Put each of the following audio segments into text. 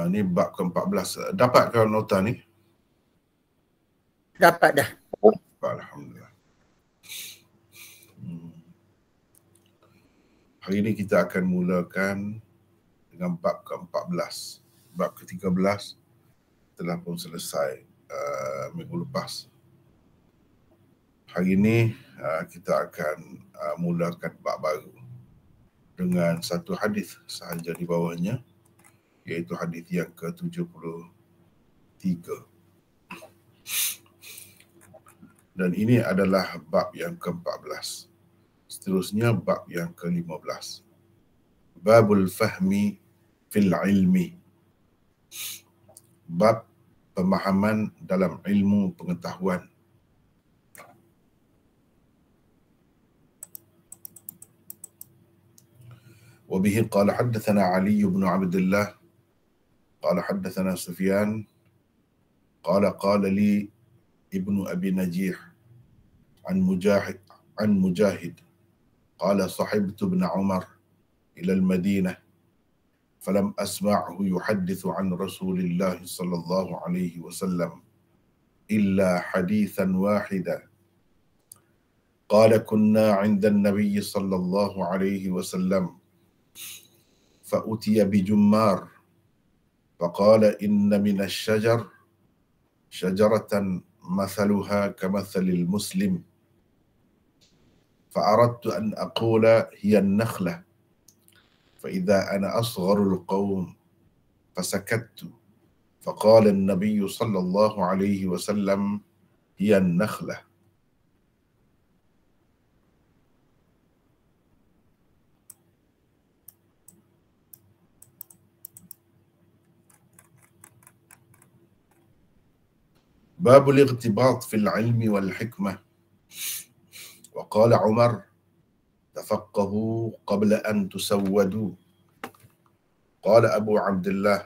Ni bab ke-14. Dapat kau nota ni? Dapat dah. Alhamdulillah. Hari ini kita akan mulakan dengan bab ke-14. Bab ke-13 telah pun selesai minggu lepas. Hari ini kita akan mulakan bab baru dengan satu hadis sahaja di bawahnya, iaitu hadis yang ke-73. Dan ini adalah bab yang ke-14. Seterusnya bab yang ke-15. Babul fahmi fil ilmi. Bab pemahaman dalam ilmu pengetahuan. وبه قال حدثنا علي بن عبد الله قال حدثنا سفيان قال لي ابن أبي نجيح عن مجاهد قال صحبت ابن عمر إلى المدينة فلم أسمعه يحدث عن رسول الله صلى الله عليه وسلم إلا حديثا واحدا قال كنا عند النبي صلى الله عليه وسلم فأتي بجمار فقال إن من الشجر شجرة مثلها كمثل المسلم فأردت أن أقول هي النخلة فإذا أنا أصغر القوم فسكت فقال النبي صلى الله عليه وسلم هي النخلة. باب الاغتباط في العلم والحكمة. وقال عمر تفقهوا قبل أن تسودوا. قال أبو عبد الله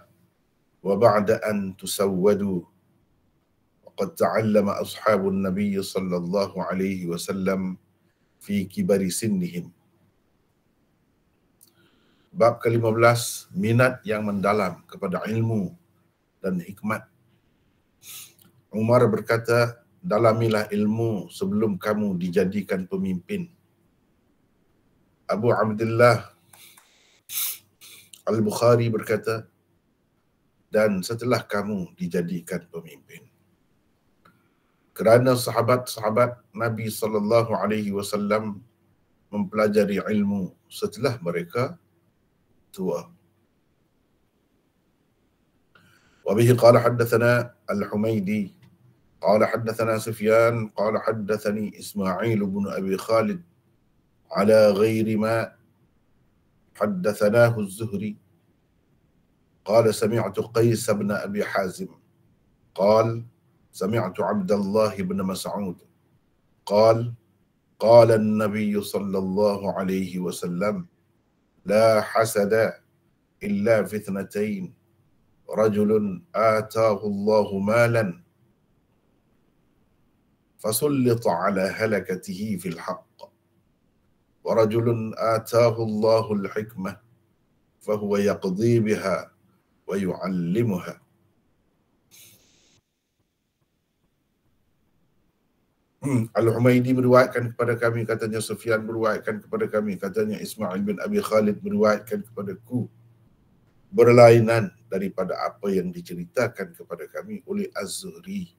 وبعد أن تسودوا. وقد تعلم أصحاب النبي صلى الله عليه وسلم في كبر سنهم. Bab ke-15, minat yang mendalam kepada ilmu dan hikmat. Umar berkata, dalamilah ilmu sebelum kamu dijadikan pemimpin. Abu Abdullah Al-Bukhari berkata, dan setelah kamu dijadikan pemimpin. Kerana sahabat-sahabat Nabi SAW mempelajari ilmu setelah mereka tua. Wabihi qala haddathana Al-Humaydi قال حدثنا سفيان قال حدثني إسماعيل بن أبي خالد على غير ما حدثناه الزهري قال سمعت قيس بن أبي حازم قال سمعت عبد الله بن مسعود قال قال النبي صلى الله عليه وسلم لا حسد إلا في اثنتين رجل آتاه الله مالا فسلط على هلكته في الحق ورجل آتاه الله الحكمة فهو يقضي بها ويعلمها. Al-Humaydi meriwayatkan kepada kami, katanya Sufyan meriwayatkan kepada kami, katanya Ismail bin Abi Khalid meriwayatkan kepadaku, berlainan daripada apa yang diceritakan kepada kami oleh Az-Zuhri.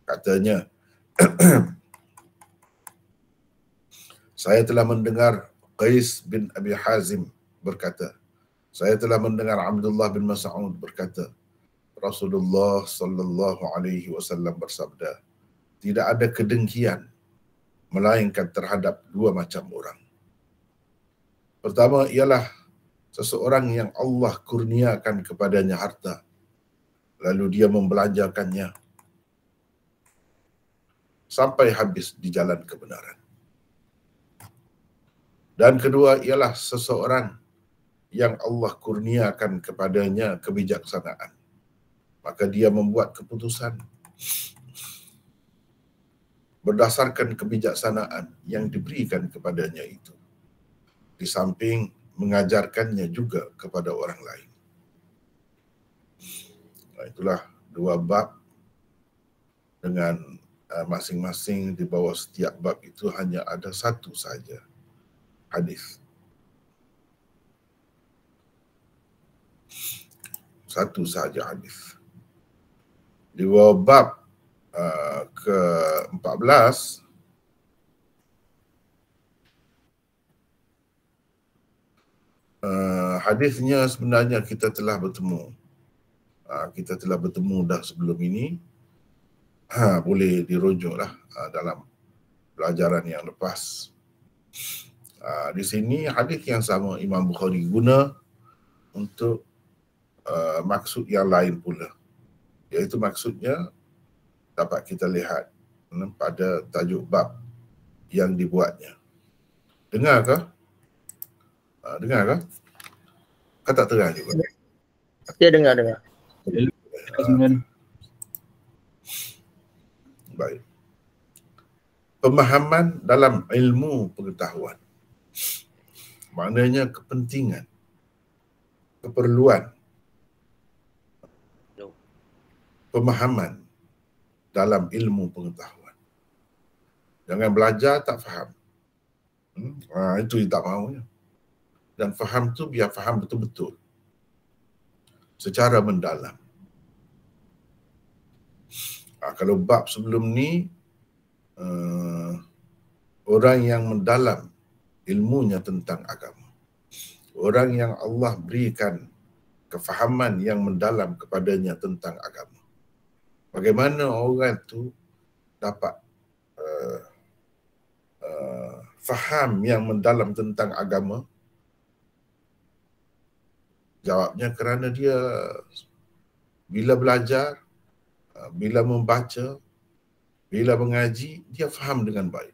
Katanya, saya telah mendengar Qais bin Abi Hazim berkata, saya telah mendengar Abdullah bin Mas'ud berkata, Rasulullah sallallahu alaihi wasallam bersabda, tidak ada kedengkian melainkan terhadap dua macam orang. Pertama ialah seseorang yang Allah kurniakan kepadanya harta, lalu dia membelanjakannya sampai habis di jalan kebenaran. Dan kedua ialah seseorang yang Allah kurniakan kepadanya kebijaksanaan, maka dia membuat keputusan berdasarkan kebijaksanaan yang diberikan kepadanya itu, di samping mengajarkannya juga kepada orang lain. Itulah dua bab dengan masing-masing di bawah setiap bab itu hanya ada satu saja hadis. Satu saja hadis. Di bawah bab ke-14 hadisnya sebenarnya kita telah bertemu. Kita telah bertemu dah sebelum ini. Boleh dirujuklah dalam pelajaran yang lepas. Di sini hadis yang sama Imam Bukhari guna untuk maksud yang lain pula. Iaitu maksudnya dapat kita lihat pada tajuk bab yang dibuatnya. Dengarkah? Dengarkah? Kan tak terang juga. Ya, dengar. Baik. Pemahaman dalam ilmu pengetahuan. Maknanya kepentingan, keperluan. Pemahaman dalam ilmu pengetahuan. Jangan belajar tak faham. Itu yang tak mahunya. Dan faham tu biar faham betul-betul. Secara mendalam. Kalau bab sebelum ni, orang yang mendalam ilmunya tentang agama. Orang yang Allah berikan kefahaman yang mendalam kepadanya tentang agama. Bagaimana orang tu dapat faham yang mendalam tentang agama? Jawabnya kerana dia bila belajar, bila membaca, bila mengaji, dia faham dengan baik.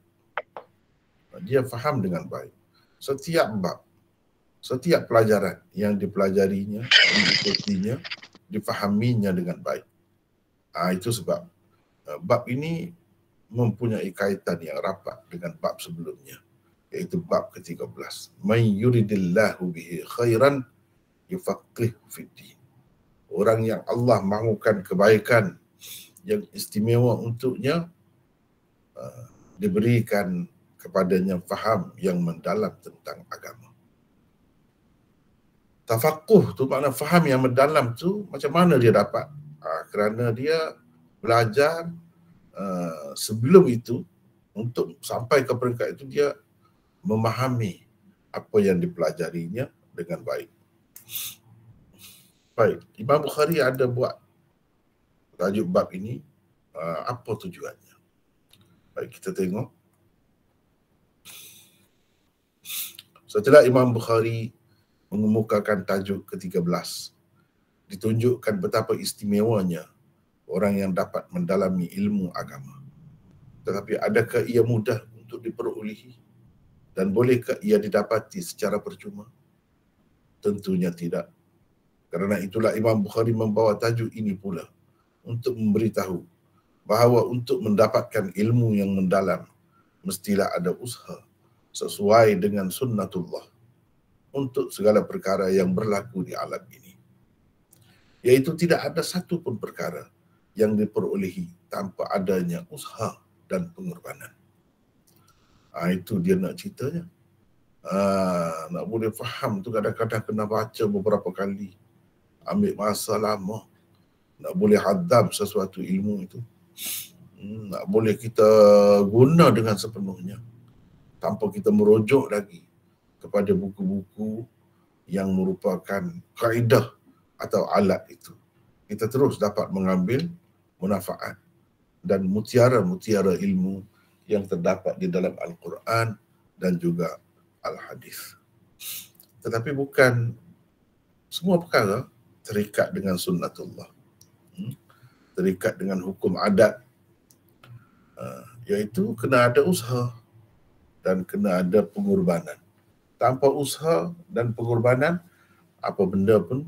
Dia faham dengan baik. Setiap bab, setiap pelajaran yang dipelajarinya, diikutinya, difahaminya dengan baik. Itu sebab bab ini mempunyai kaitan yang rapat dengan bab sebelumnya, iaitu bab ke-13. Man yuridillahu bihi khairan yufaqih fiddin. Orang yang Allah mahukan kebaikan yang istimewa untuknya, diberikan kepadanya faham yang mendalam tentang agama. Tafaqquh tu makna faham yang mendalam tu macam mana dia dapat? Kerana dia belajar sebelum itu, untuk sampai ke peringkat itu dia memahami apa yang dipelajarinya dengan baik. Baik, Imam Bukhari ada buat tajuk bab ini, apa tujuannya? Baik, kita tengok. Setelah Imam Bukhari mengemukakan tajuk ke-13, ditunjukkan betapa istimewanya orang yang dapat mendalami ilmu agama. Tetapi adakah ia mudah untuk diperolehi? Dan bolehkah ia didapati secara percuma? Tentunya tidak. Kerana itulah Imam Bukhari membawa tajuk ini pula untuk memberitahu bahawa untuk mendapatkan ilmu yang mendalam, mestilah ada usaha sesuai dengan sunnatullah untuk segala perkara yang berlaku di alam ini. Iaitu tidak ada satu pun perkara yang diperolehi tanpa adanya usaha dan pengorbanan. Itu dia nak ceritanya. Nak boleh faham tu kadang-kadang kena baca beberapa kali. Ambil masa lama. Nak boleh hadam sesuatu ilmu itu. Nak boleh kita guna dengan sepenuhnya. Tanpa kita merujuk lagi kepada buku-buku yang merupakan kaedah atau alat itu. Kita terus dapat mengambil manfaat dan mutiara-mutiara ilmu yang terdapat di dalam Al-Quran dan juga Al-Hadis. Tetapi bukan semua perkara terikat dengan sunnatullah. Terikat dengan hukum adat. Iaitu kena ada usaha dan kena ada pengorbanan. Tanpa usaha dan pengorbanan, apa benda pun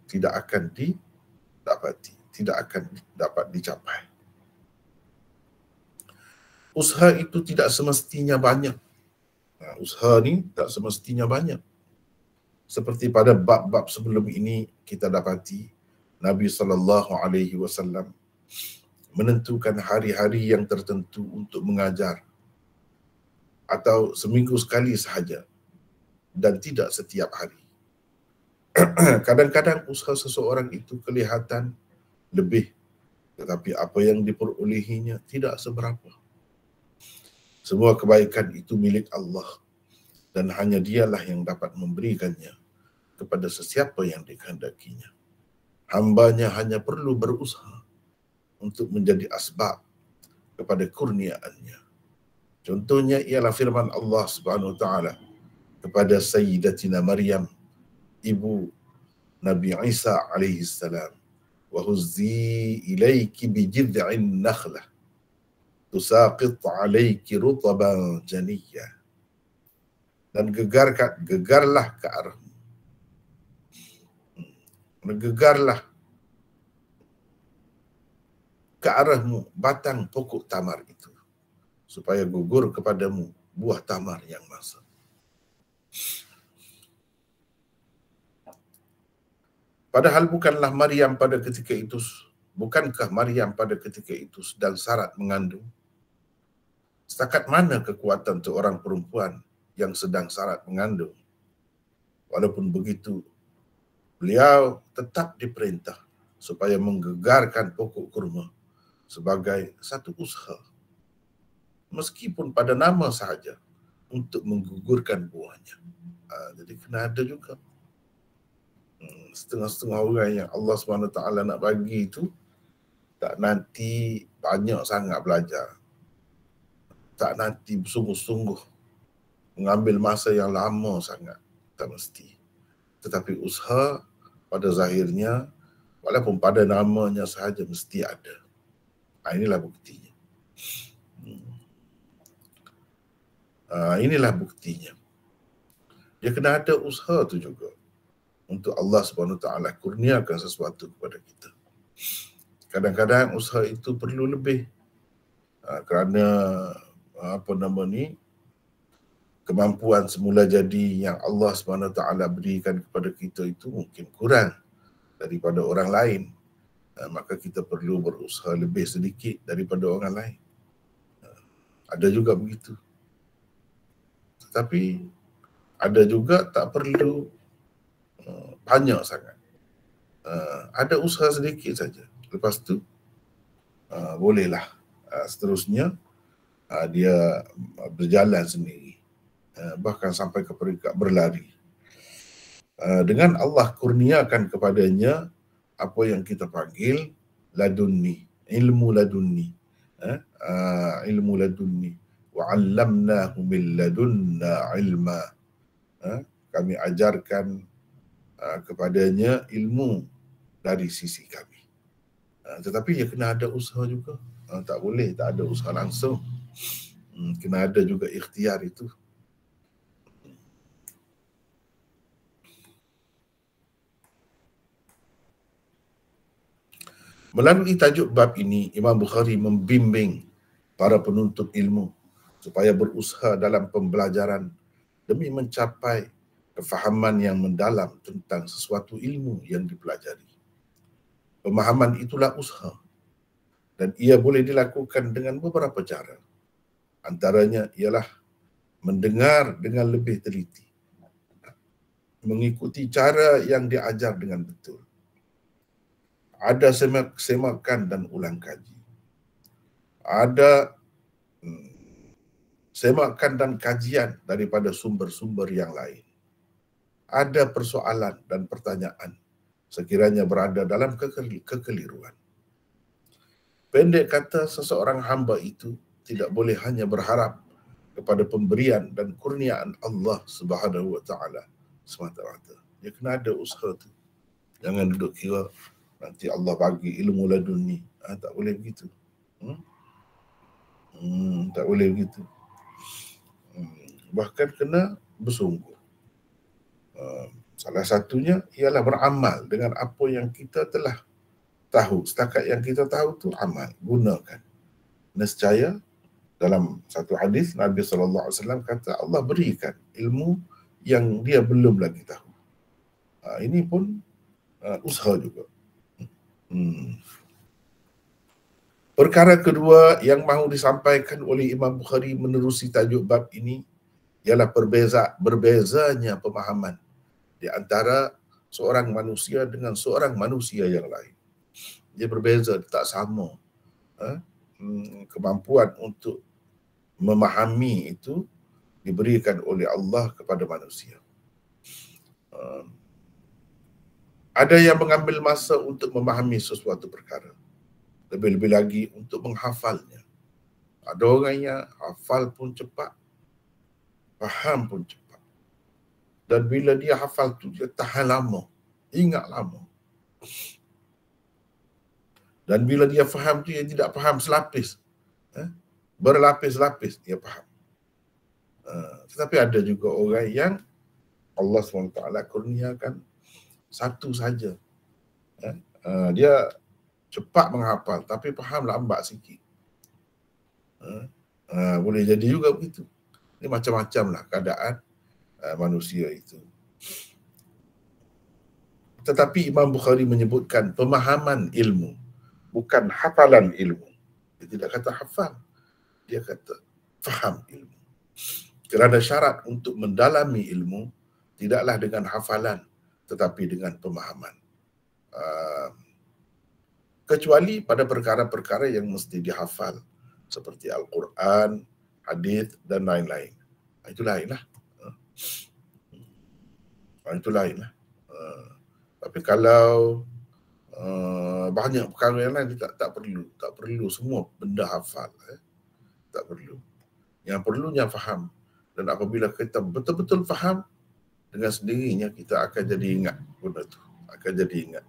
tidak akan didapati, tidak akan dapat dicapai. Usaha itu tidak semestinya banyak. Usaha ni tak semestinya banyak. Seperti pada bab-bab sebelum ini kita dapati Nabi SAW menentukan hari-hari yang tertentu untuk mengajar, atau seminggu sekali sahaja dan tidak setiap hari. Kadang-kadang usaha seseorang itu kelihatan lebih, tetapi apa yang diperolehinya tidak seberapa. Semua kebaikan itu milik Allah dan hanya Dialah yang dapat memberikannya kepada sesiapa yang dikehendakinya. Hambanya hanya perlu berusaha untuk menjadi asbab kepada kurniaannya. Contohnya ialah firman Allah Subhanahu wa taala kepada Sayyidatina Maryam, ibu Nabi Isa alaihi salam, wa huzzi ilaiki bi jid'in nakhlah tusaqit alayki rutban janiyya, dan gegarlah ke arahmu, gegarlah ke arahmu batang pokok tamar itu, supaya gugur kepadamu buah tamar yang masak. Padahal bukankah Maryam pada ketika itu sedang syarat mengandung? Setakat mana kekuatan seorang perempuan yang sedang syarat mengandung? Walaupun begitu, beliau tetap diperintah supaya menggegarkan pokok kurma sebagai satu usaha, meskipun pada nama sahaja, untuk menggugurkan buahnya. Jadi kena ada juga. Setengah-setengah orang yang Allah SWT nak bagi itu tak nanti banyak sangat belajar, tak nanti bersungguh-sungguh mengambil masa yang lama sangat, tak mesti. Tetapi usaha pada zahirnya, walaupun pada namanya sahaja, mesti ada. Inilah buktinya. Inilah buktinya. Dia kena ada usaha tu juga untuk Allah SWT kurniakan sesuatu kepada kita. Kadang-kadang usaha itu perlu lebih, kerana kemampuan semula jadi yang Allah SWT berikan kepada kita itu mungkin kurang daripada orang lain. Maka kita perlu berusaha lebih sedikit daripada orang lain. Ada juga begitu. Tetapi ada juga tak perlu banyak sangat. Ada usaha sedikit saja. Lepas tu bolehlah seterusnya dia berjalan sendiri, bahkan sampai ke peringkat berlari. Dengan Allah kurniakan kepadanya apa yang kita panggil ladunni, ilmu ladunni, ilmu ladunni, wa 'allamnahu min ladunna ilma. Kami ajarkan kepadanya ilmu dari sisi kami. Tetapi ya kena ada usaha juga. Tak boleh tak ada usaha langsung. Kena ada juga ikhtiar itu. Melalui tajuk bab ini, Imam Bukhari membimbing para penuntut ilmu supaya berusaha dalam pembelajaran demi mencapai kefahaman yang mendalam tentang sesuatu ilmu yang dipelajari. Pemahaman itulah usaha, dan ia boleh dilakukan dengan beberapa cara. Antaranya ialah mendengar dengan lebih teliti, mengikuti cara yang diajar dengan betul, ada semakan dan ulang kaji, ada semakan dan kajian daripada sumber-sumber yang lain, ada persoalan dan pertanyaan sekiranya berada dalam kekeliruan. Pendek kata, seseorang hamba itu tidak boleh hanya berharap kepada pemberian dan kurniaan Allah Subhanahu wa taala semata-mata. Dia kena ada usaha tu. Jangan duduk kira nanti Allah bagi ilmu laduni. Tak boleh begitu. Tak boleh begitu. Bahkan kena bersungguh. Salah satunya ialah beramal dengan apa yang kita telah tahu. Setakat yang kita tahu tu amal, gunakan. Nescaya dalam satu hadis Nabi SAW kata Allah berikan ilmu yang dia belum lagi tahu. Ini pun usaha juga. Perkara kedua yang mahu disampaikan oleh Imam Bukhari menerusi tajuk bab ini ialah berbezanya pemahaman di antara seorang manusia dengan seorang manusia yang lain. Dia berbeza, tak sama. Kemampuan untuk memahami itu diberikan oleh Allah kepada manusia. Ada yang mengambil masa untuk memahami sesuatu perkara, lebih-lebih lagi untuk menghafalnya. Ada orang yang hafal pun cepat, faham pun cepat. Dan bila dia hafal tu, dia tahan lama, ingat lama. Dan bila dia faham tu, dia tidak faham selapis. Berlapis-lapis dia faham. Tetapi ada juga orang yang Allah SWT kurniakan satu saja. Dia cepat menghafal, tapi faham lambat sikit. Boleh jadi juga begitu. Ini macam-macam lah keadaan manusia itu. Tetapi Imam Bukhari menyebutkan pemahaman ilmu, bukan hafalan ilmu. Dia tidak kata hafal, dia kata faham ilmu. Kerana syarat untuk mendalami ilmu tidaklah dengan hafalan, tetapi dengan pemahaman. Kecuali pada perkara-perkara yang mesti dihafal, seperti Al-Quran, hadis dan lain-lain. Itu lainlah. Itu lainlah. Tapi kalau banyak perkara yang lain, tak perlu semua benda hafal. Tak perlu. Yang perlunya faham. Dan apabila kita betul-betul faham, dengan sendirinya kita akan jadi ingat benda tu. Akan jadi ingat.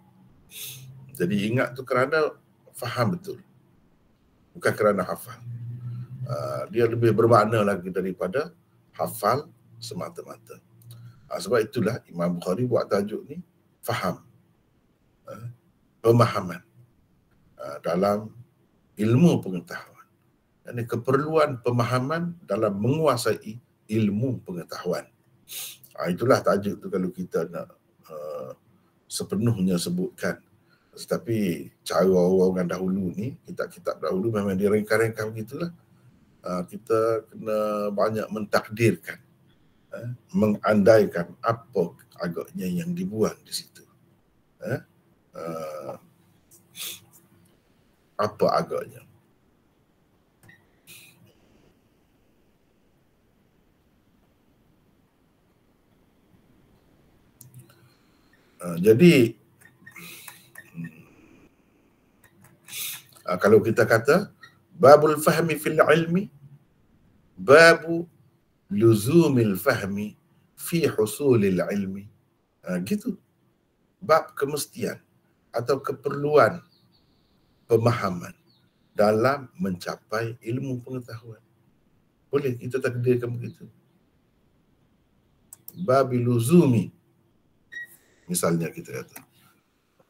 Jadi ingat tu kerana faham betul. Bukan kerana hafal. Dia lebih bermakna lagi daripada hafal semata-mata. Sebab itulah Imam Bukhari buat tajuk ni faham. Pemahaman dalam ilmu pengetahuan. Ini keperluan pemahaman dalam menguasai ilmu pengetahuan. Itulah tajuk tu kalau kita nak sepenuhnya sebutkan. Tetapi cara orang dahulu ni, kitab-kitab dahulu memang direngkang-rengkang begitulah. Kita kena banyak mentakdirkan, mengandaikan apa agaknya yang dibuang di situ. Apa agaknya. Jadi kalau kita kata babul fahmi fil ilmi, babu luzumil fahmi fi husulil ilmi. Gitu. Bab kemestian atau keperluan pemahaman dalam mencapai ilmu pengetahuan. Boleh kita takdirkan begitu. Bab luzumi, misalnya kita kata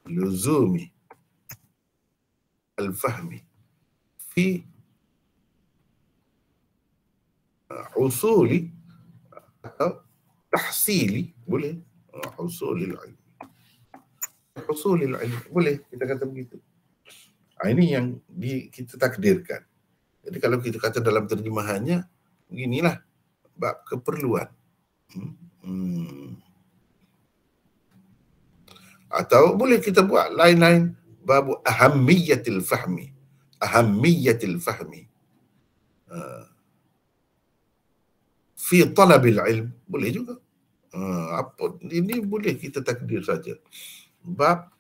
luzumi al-fahmi fi husuli atau tahsili, boleh. Husulil ilmi. Husulil ilmi, boleh kita kata begitu. Ini yang kita takdirkan. Jadi kalau kita kata dalam terjemahannya, beginilah bab keperluan. Atau boleh kita buat lain-lain, bab ahammiyatil fahmi. Ahammiyatil fahmi. Fi talabil ilm, boleh juga. Apa ini boleh kita takdir saja. Bab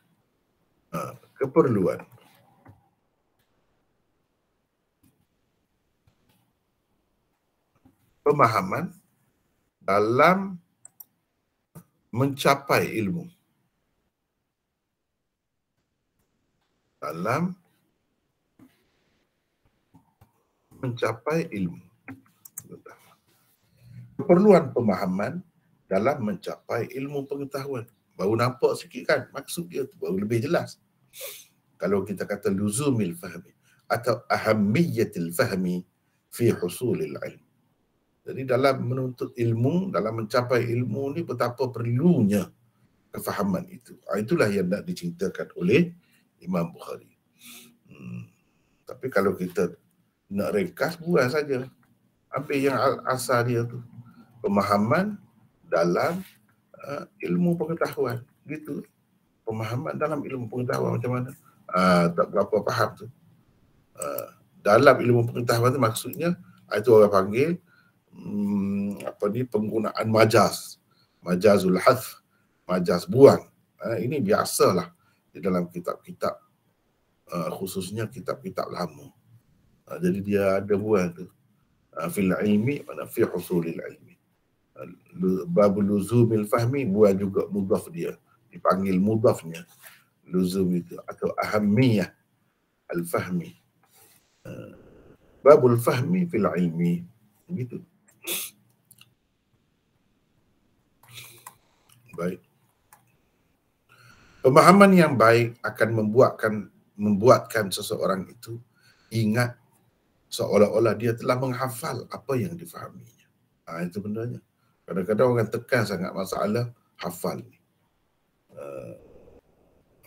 keperluan. Pemahaman dalam mencapai ilmu. Dalam mencapai ilmu. Keperluan pemahaman dalam mencapai ilmu pengetahuan. Baru nampak sikit kan maksud dia tu, baru lebih jelas. Kalau kita kata luzumil fahmi atau ahammiyatil fahmi fi husulil ilm. Jadi dalam menuntut ilmu, dalam mencapai ilmu ni betapa perlunya kefahaman itu. Itulah yang nak diceritakan oleh Imam Bukhari. Tapi kalau kita nak ringkas, buang saja. Ambil yang asal dia tu. Pemahaman dalam ilmu pengetahuan. Gitu. Pemahaman dalam ilmu pengetahuan macam mana? Tak berapa faham tu. Dalam ilmu pengetahuan tu maksudnya, itu orang panggil penggunaan majaz. Majazul hadf. Majaz buang. Ini biasalah di dalam kitab-kitab, khususnya kitab-kitab lama. Jadi dia ada buang tu. Fil ilmi, mana fi husulil ilmi. Babul luzumil fahmi, buang juga mudhaf dia. Dipanggil mudhafnya. Luzum itu. Atau ahammiyah al-fahmi. Babul fahmi fil ilmi. Begitu. Baik. Pemahaman yang baik akan membuatkan seseorang itu ingat seolah-olah dia telah menghafal apa yang difahaminya. Itu benarnya. Kadang-kadang orang tekan sangat masalah hafal ni.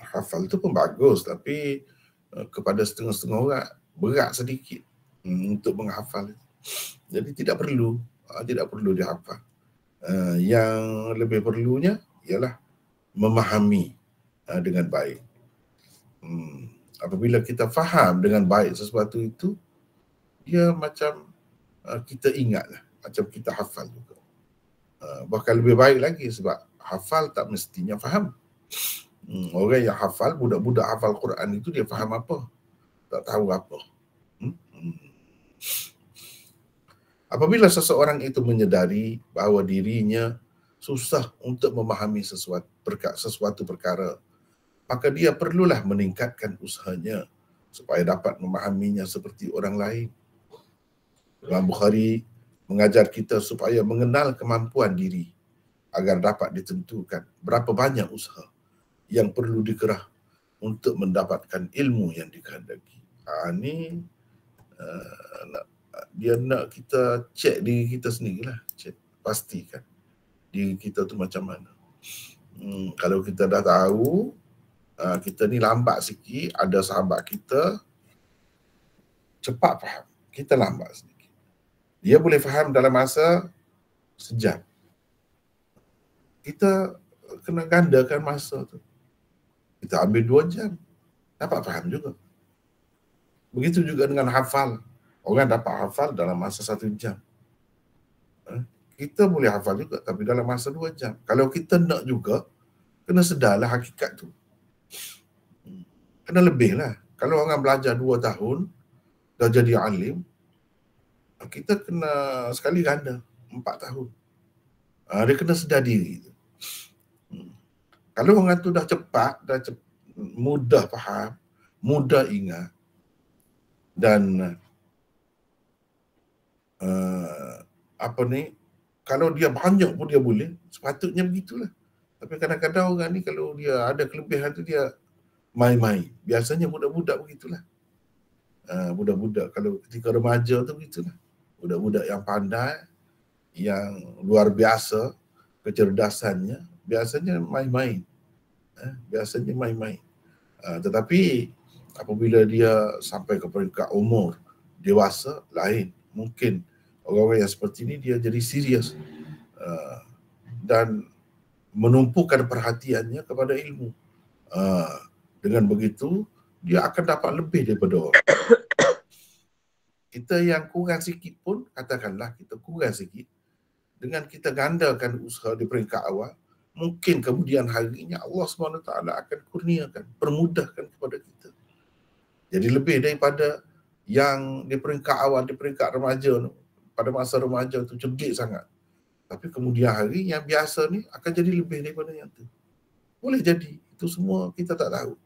Hafal tu pun bagus, tapi kepada setengah-setengah orang berat sedikit untuk menghafal. Jadi tidak perlu dihafal. Yang lebih perlunya ialah memahami dengan baik. Apabila kita faham dengan baik sesuatu itu, dia macam kita ingatlah, macam kita hafal juga. Bahkan lebih baik lagi sebab hafal tak mestinya faham. Orang yang hafal, budak-budak hafal Quran itu dia faham apa? Tak tahu apa. Apabila seseorang itu menyedari bahawa dirinya susah untuk memahami sesuatu perkara, maka dia perlulah meningkatkan usahanya supaya dapat memahaminya seperti orang lain. Imam Bukhari mengajar kita supaya mengenal kemampuan diri agar dapat ditentukan berapa banyak usaha yang perlu dikerah untuk mendapatkan ilmu yang dikehendaki. Ini dia nak kita cek diri kita sendirilah, pastikan diri kita tu macam mana. Kalau kita dah tahu kita ni lambat sikit, ada sahabat kita cepat faham, kita lambat sikit. Dia boleh faham dalam masa sejam. Kita kena gandakan masa tu. Kita ambil 2 jam, dapat faham juga. Begitu juga dengan hafal. Orang dapat hafal dalam masa 1 jam. Kita boleh hafal juga, tapi dalam masa 2 jam. Kalau kita nak juga, kena sedarlah hakikat tu. Kena lebih lah. Kalau orang belajar 2 tahun, dah jadi alim, kita kena sekali ganda 4 tahun. Dia kena sedar diri. Kalau orang tu dah cepat, mudah faham, mudah ingat, dan kalau dia banyak pun dia boleh, sepatutnya begitulah. Tapi kadang-kadang orang ni kalau dia ada kelebihan tu dia main-main. Biasanya budak-budak begitulah. Budak-budak kalau ketika remaja tu begitulah. Budak-budak yang pandai, yang luar biasa kecerdasannya, biasanya main-main. Tetapi apabila dia sampai ke peringkat umur dewasa, lain. Mungkin orang-orang yang seperti ini dia jadi serius dan menumpukan perhatiannya kepada ilmu. Dengan begitu, dia akan dapat lebih daripada orang. Kita yang kurang sikit pun, katakanlah kita kurang sikit, dengan kita gandakan usaha di peringkat awal, mungkin kemudian harinya Allah SWT akan kurniakan, permudahkan kepada kita. Jadi lebih daripada yang di peringkat awal, di peringkat remaja, pada masa remaja tu cerdik sangat. Tapi kemudian hari yang biasa ni akan jadi lebih daripada yang tu. Boleh jadi. Itu semua kita tak tahu.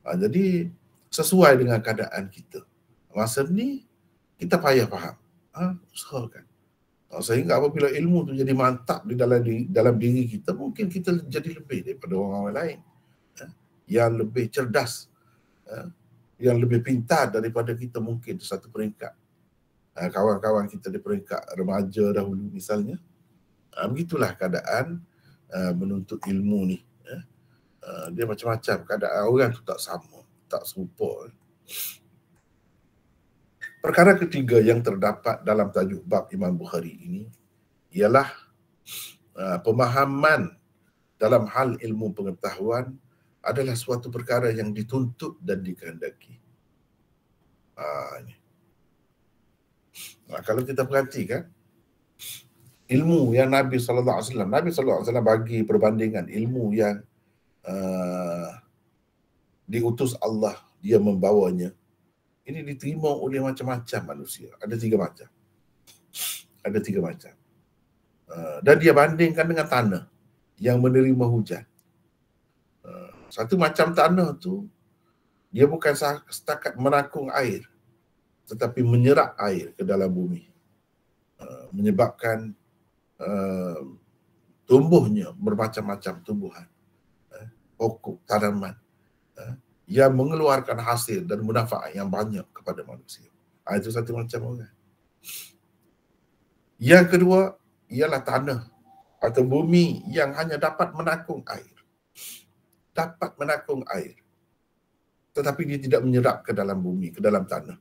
Jadi sesuai dengan keadaan kita. Masa ni kita payah faham. Usahakan. Sehingga apabila ilmu tu jadi mantap di dalam diri kita, mungkin kita jadi lebih daripada orang lain. Yang lebih cerdas. Yang lebih pintar daripada kita mungkin di satu peringkat. Kawan-kawan kita di peringkat remaja dahulu misalnya. Begitulah keadaan menuntut ilmu ni. Dia macam-macam, keadaan orang tu tak sama, tak serupa. Perkara ketiga yang terdapat dalam tajuk bab Imam Bukhari ini ialah pemahaman dalam hal ilmu pengetahuan adalah suatu perkara yang dituntut dan dikehendaki. Kalau kita perhatikan ilmu yang Nabi SAW bagi perbandingan ilmu yang diutus Allah, dia membawanya, ini diterima oleh macam-macam manusia. Ada tiga macam. Dan dia bandingkan dengan tanah yang menerima hujan. Satu macam tanah tu, dia bukan setakat menakung air, tetapi menyerap air ke dalam bumi, menyebabkan tumbuhnya bermacam-macam tumbuhan, pokok, tanaman, yang mengeluarkan hasil dan manfaat yang banyak kepada manusia. Itu satu macam orang. Yang kedua ialah tanah atau bumi yang hanya dapat menakung air. Tetapi dia tidak menyerap ke dalam bumi, ke dalam tanah,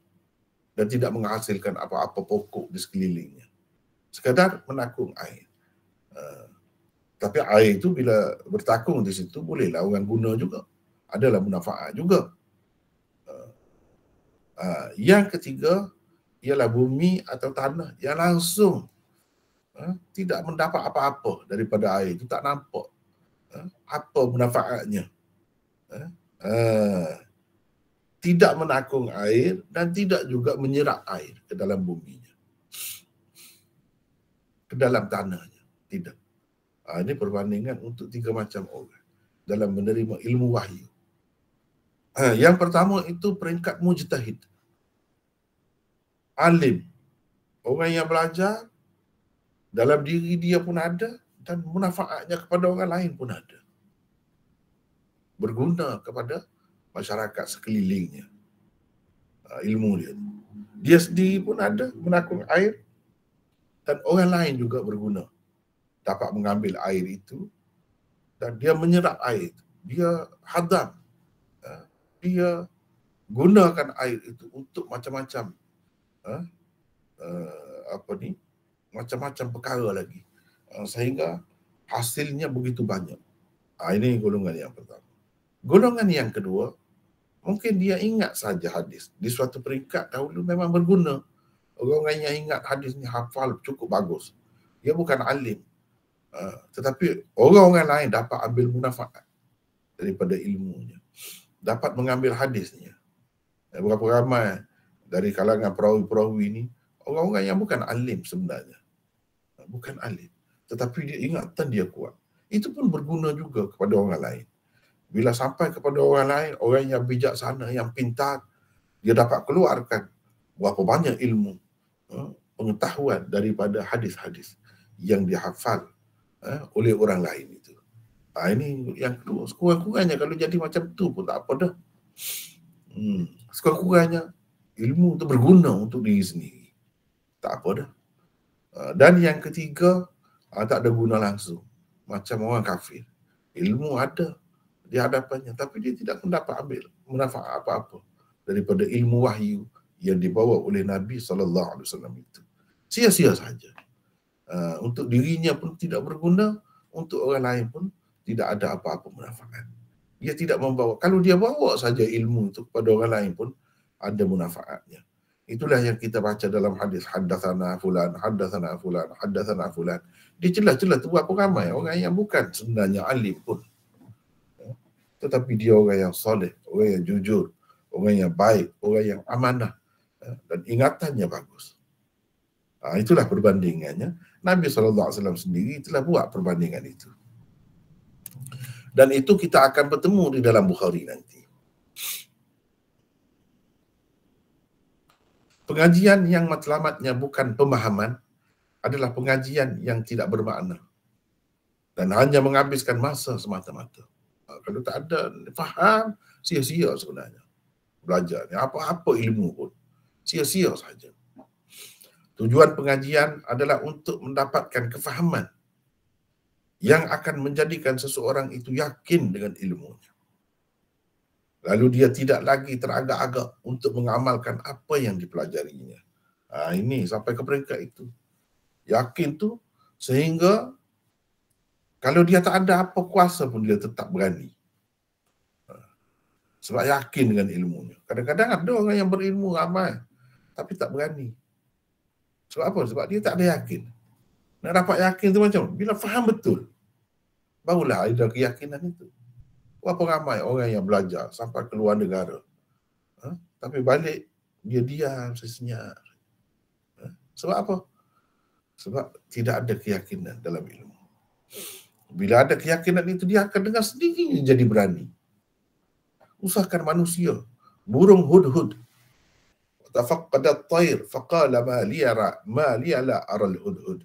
dan tidak menghasilkan apa-apa pokok di sekelilingnya. Sekadar menakung air. Tapi air itu bila bertakung di situ, bolehlah orang guna juga. Adalah manfaat juga. Yang ketiga ialah bumi atau tanah yang langsung tidak mendapat apa-apa daripada air itu, tak nampak apa manfaatnya. Tidak menakung air dan tidak juga menyerap air ke dalam buminya, ke dalam tanahnya. Tidak. Ini perbandingan untuk tiga macam orang dalam menerima ilmu wahyu. Yang pertama itu peringkat mujtahid, alim, orang yang belajar, dalam diri dia pun ada dan manfaatnya kepada orang lain pun ada, berguna kepada masyarakat sekelilingnya. Ilmu dia sendiri pun ada menakung air dan orang lain juga berguna, dapat mengambil air itu dan dia menyerap air, dia hadam, dia gunakan air itu untuk macam-macam macam-macam perkara lagi, sehingga hasilnya begitu banyak. Ini golongan yang pertama. Golongan yang kedua, mungkin dia ingat saja hadis. Di suatu peringkat dahulu memang berguna. Orang yang ingat hadis ni hafal cukup bagus. Dia bukan alim. Tetapi orang-orang lain dapat ambil manfaat daripada ilmunya, dapat mengambil hadisnya. Berapa ramai dari kalangan perawi-perawi ini orang-orang yang bukan alim sebenarnya. Bukan alim, tetapi dia ingatan dia kuat. Itu pun berguna juga kepada orang lain. Bila sampai kepada orang lain, orang yang bijaksana, yang pintar, dia dapat keluarkan berapa banyak ilmu, pengetahuan daripada hadis-hadis yang dihafal oleh orang lain itu. Ini yang kedua. Sekurang-kurangnya kalau jadi macam tu pun tak apa dah. Sekurang-kurangnya ilmu itu berguna untuk diri sendiri. Tak apa dah. Dan yang ketiga, tak ada guna langsung. Macam orang kafir. Ilmu ada di hadapannya, tapi dia tidak mendapat ambil manfaat apa-apa daripada ilmu wahyu yang dibawa oleh Nabi SAW itu. Sia-sia saja. Untuk dirinya pun tidak berguna, untuk orang lain pun tidak ada apa-apa manfaat. Dia tidak membawa. Kalau dia bawa saja ilmu itu kepada orang lain pun ada manfaatnya. Itulah yang kita baca dalam hadis, haddatsana fulan, haddatsana fulan, haddatsana fulan. Dia jelas-jelas tu berapa ramai orang yang bukan sebenarnya alim pun, tetapi dia orang yang soleh, orang yang jujur, orang yang baik, orang yang amanah, dan ingatannya bagus. Itulah perbandingannya. Nabi SAW sendiri telah buat perbandingan itu. Dan itu kita akan bertemu di dalam Bukhari nanti. Pengajian yang matlamatnya bukan pemahaman adalah pengajian yang tidak bermakna dan hanya menghabiskan masa semata-mata. Kalau tak ada faham, sia-sia sebenarnya belajar. Apa-apa ilmu pun sia-sia saja. Tujuan pengajian adalah untuk mendapatkan kefahaman yang akan menjadikan seseorang itu yakin dengan ilmunya. Lalu dia tidak lagi teragak-agak untuk mengamalkan apa yang dipelajarinya. Ini sampai ke peringkat itu. Yakin tu sehingga kalau dia tak ada apa kuasa pun dia tetap berani. Sebab yakin dengan ilmunya. Kadang-kadang ada orang yang berilmu ramai tapi tak berani. Sebab apa? Sebab dia tak ada yakin. Nak dapat yakin tu macam bila faham betul, barulah ada keyakinan itu. Berapa ramai orang yang belajar sampai ke luar negara, tapi balik dia diam sesenyap. Sebab apa? Sebab tidak ada keyakinan dalam ilmu. Bila ada keyakinan itu, dia akan dengan sendirinya jadi berani. Usahakan manusia, burung hudhud, tafaqqada at-tayr faqala ma li la ara al-hudhud.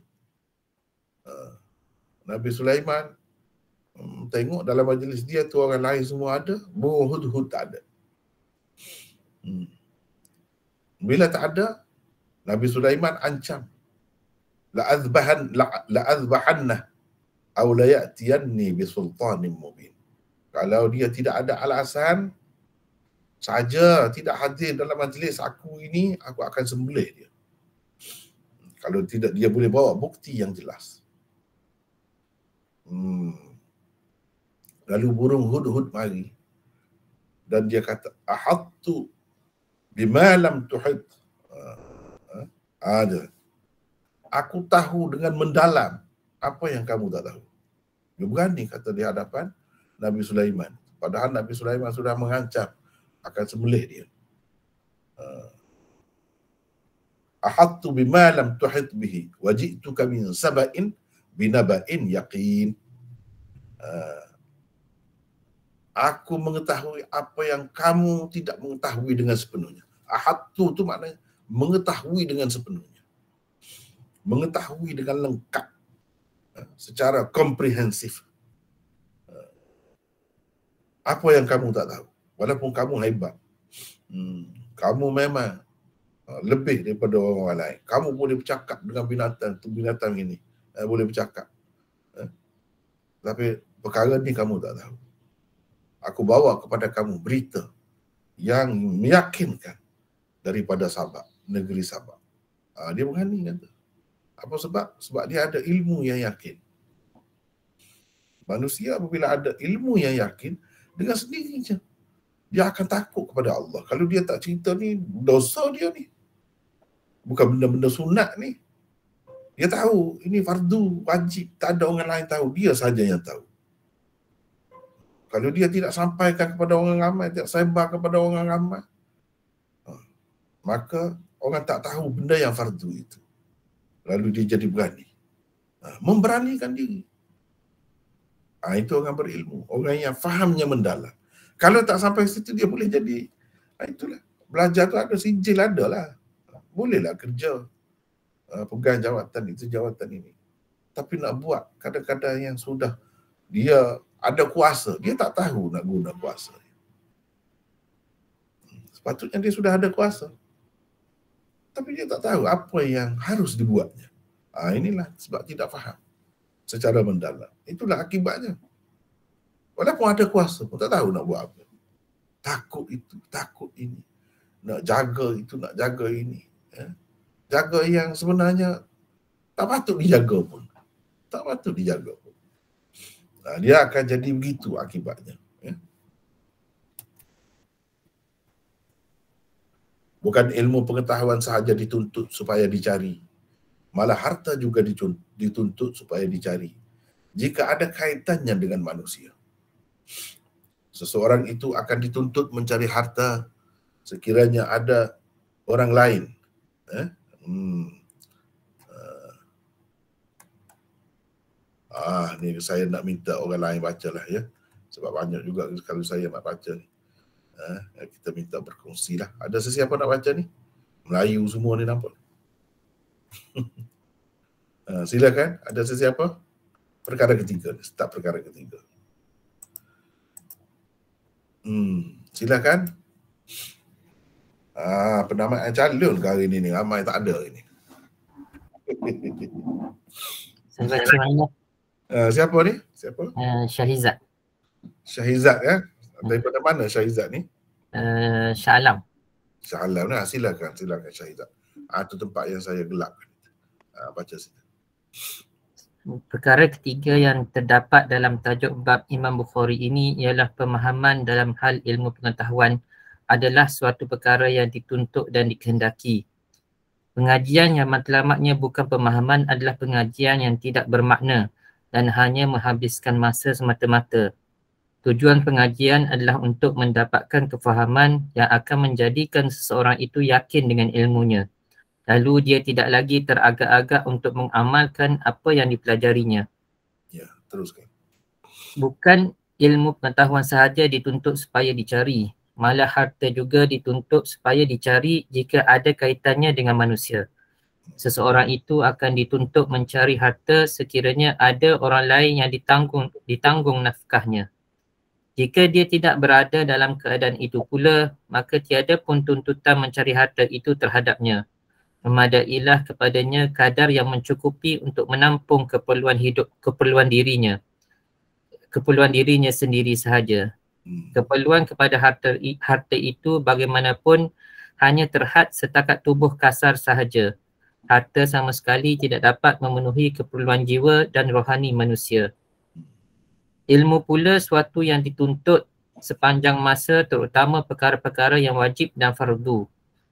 Nabi Sulaiman tengok dalam majlis dia tu orang lain semua ada, burung hudhud tak ada. Bila tak ada, Nabi Sulaiman ancam, la'azbahanna aw la ya'tiyanni bi sultanin mubin. Kalau dia tidak ada alasan saja tidak hadir dalam majlis aku ini, aku akan sembelih dia. Kalau tidak, dia boleh bawa bukti yang jelas. Lalu burung hudhud mari dan dia kata, ahattu bima lam tuhid. Aku tahu dengan mendalam apa yang kamu tak tahu. Dia berani kata di hadapan Nabi Sulaiman. Padahal Nabi Sulaiman sudah mengancam akan sembelih dia. Ahattu bima lam tuhid bihi wa ji'tuka min saba'in binaba'in yaqin. Aku mengetahui apa yang kamu tidak mengetahui dengan sepenuhnya. Ahattu itu maknanya mengetahui dengan sepenuhnya. Mengetahui dengan lengkap. Secara komprehensif. Apa yang kamu tak tahu. Walaupun kamu hebat. Kamu memang lebih daripada orang lain. Kamu boleh bercakap dengan binatang ini. Boleh bercakap. Tapi perkara ni kamu tak tahu. Aku bawa kepada kamu berita yang meyakinkan daripada Sabak, negeri Sabak. Dia berani kata. Apa sebab? Sebab dia ada ilmu yang yakin. Manusia apabila ada ilmu yang yakin, dengan sendirinya dia akan takut kepada Allah. Kalau dia tak cerita ni, dosa dia ni. Bukan benda-benda sunat ni. Dia tahu ini fardu, wajib. Tak ada orang lain tahu. Dia saja yang tahu. Kalau dia tidak sampaikan kepada orang ramai, tidak sebar kepada orang ramai, maka orang tak tahu benda yang fardu itu. Lalu dia jadi berani. Memberanikan diri. Itu orang berilmu. Orang yang fahamnya mendalam. Kalau tak sampai situ, dia boleh jadi, itulah. Belajar tu ada, sijil ada lah. Bolehlah kerja. Pegang jawatan itu, jawatan ini. Tapi nak buat kadang-kadang yang sudah dia ada kuasa, dia tak tahu nak guna kuasa. Sepatutnya dia sudah ada kuasa, tapi dia tak tahu apa yang harus dibuatnya. Inilah sebab tidak faham secara mendalam. Itulah akibatnya. Walaupun ada kuasa pun tak tahu nak buat apa. Takut itu, takut ini. Nak jaga itu, nak jaga ini. Jaga yang sebenarnya tak patut dijaga pun. Tak patut dijaga pun. Dia akan jadi begitu akibatnya. Bukan ilmu pengetahuan sahaja dituntut supaya dicari. Malah harta juga dituntut supaya dicari. Jika ada kaitannya dengan manusia. Seseorang itu akan dituntut mencari harta sekiranya ada orang lain. Ni saya nak minta orang lain bacalah ya. Sebab banyak juga kalau saya nak baca ni. Kita minta berkongsi lah. Ada sesiapa nak baca ni? Melayu semua ni nampak. Silakan. Ada sesiapa? Perkara ketiga. Start perkara ketiga. Silakan. Penamaan calon ke hari ni. Ramai tak ada ini. Saya baca banyak. Siapa ni? Siapa? Syahizat. Syahizat ya? Daripada mana Syahizat ni? Shah Alam. Shah Alam. Nah, silakan Syahizat. Itu tempat yang saya gelap. Baca sini. Perkara ketiga yang terdapat dalam tajuk bab Imam Bukhari ini ialah pemahaman dalam hal ilmu pengetahuan adalah suatu perkara yang dituntut dan dikehendaki. Pengajian yang matlamatnya bukan pemahaman adalah pengajian yang tidak bermakna dan hanya menghabiskan masa semata-mata. Tujuan pengajian adalah untuk mendapatkan kefahaman yang akan menjadikan seseorang itu yakin dengan ilmunya. Lalu dia tidak lagi teragak-agak untuk mengamalkan apa yang dipelajarinya. Ya, teruskan. Bukan ilmu pengetahuan sahaja dituntut supaya dicari, malah harta juga dituntut supaya dicari jika ada kaitannya dengan manusia. Seseorang itu akan dituntut mencari harta sekiranya ada orang lain yang ditanggung nafkahnya. Jika dia tidak berada dalam keadaan itu pula, maka tiada pun tuntutan mencari harta itu terhadapnya. Memadailah kepadanya kadar yang mencukupi untuk menampung keperluan dirinya sendiri sahaja. Keperluan kepada harta itu bagaimanapun hanya terhad setakat tubuh kasar sahaja. Harta sama sekali tidak dapat memenuhi keperluan jiwa dan rohani manusia. Ilmu pula suatu yang dituntut sepanjang masa, terutama perkara-perkara yang wajib dan fardu.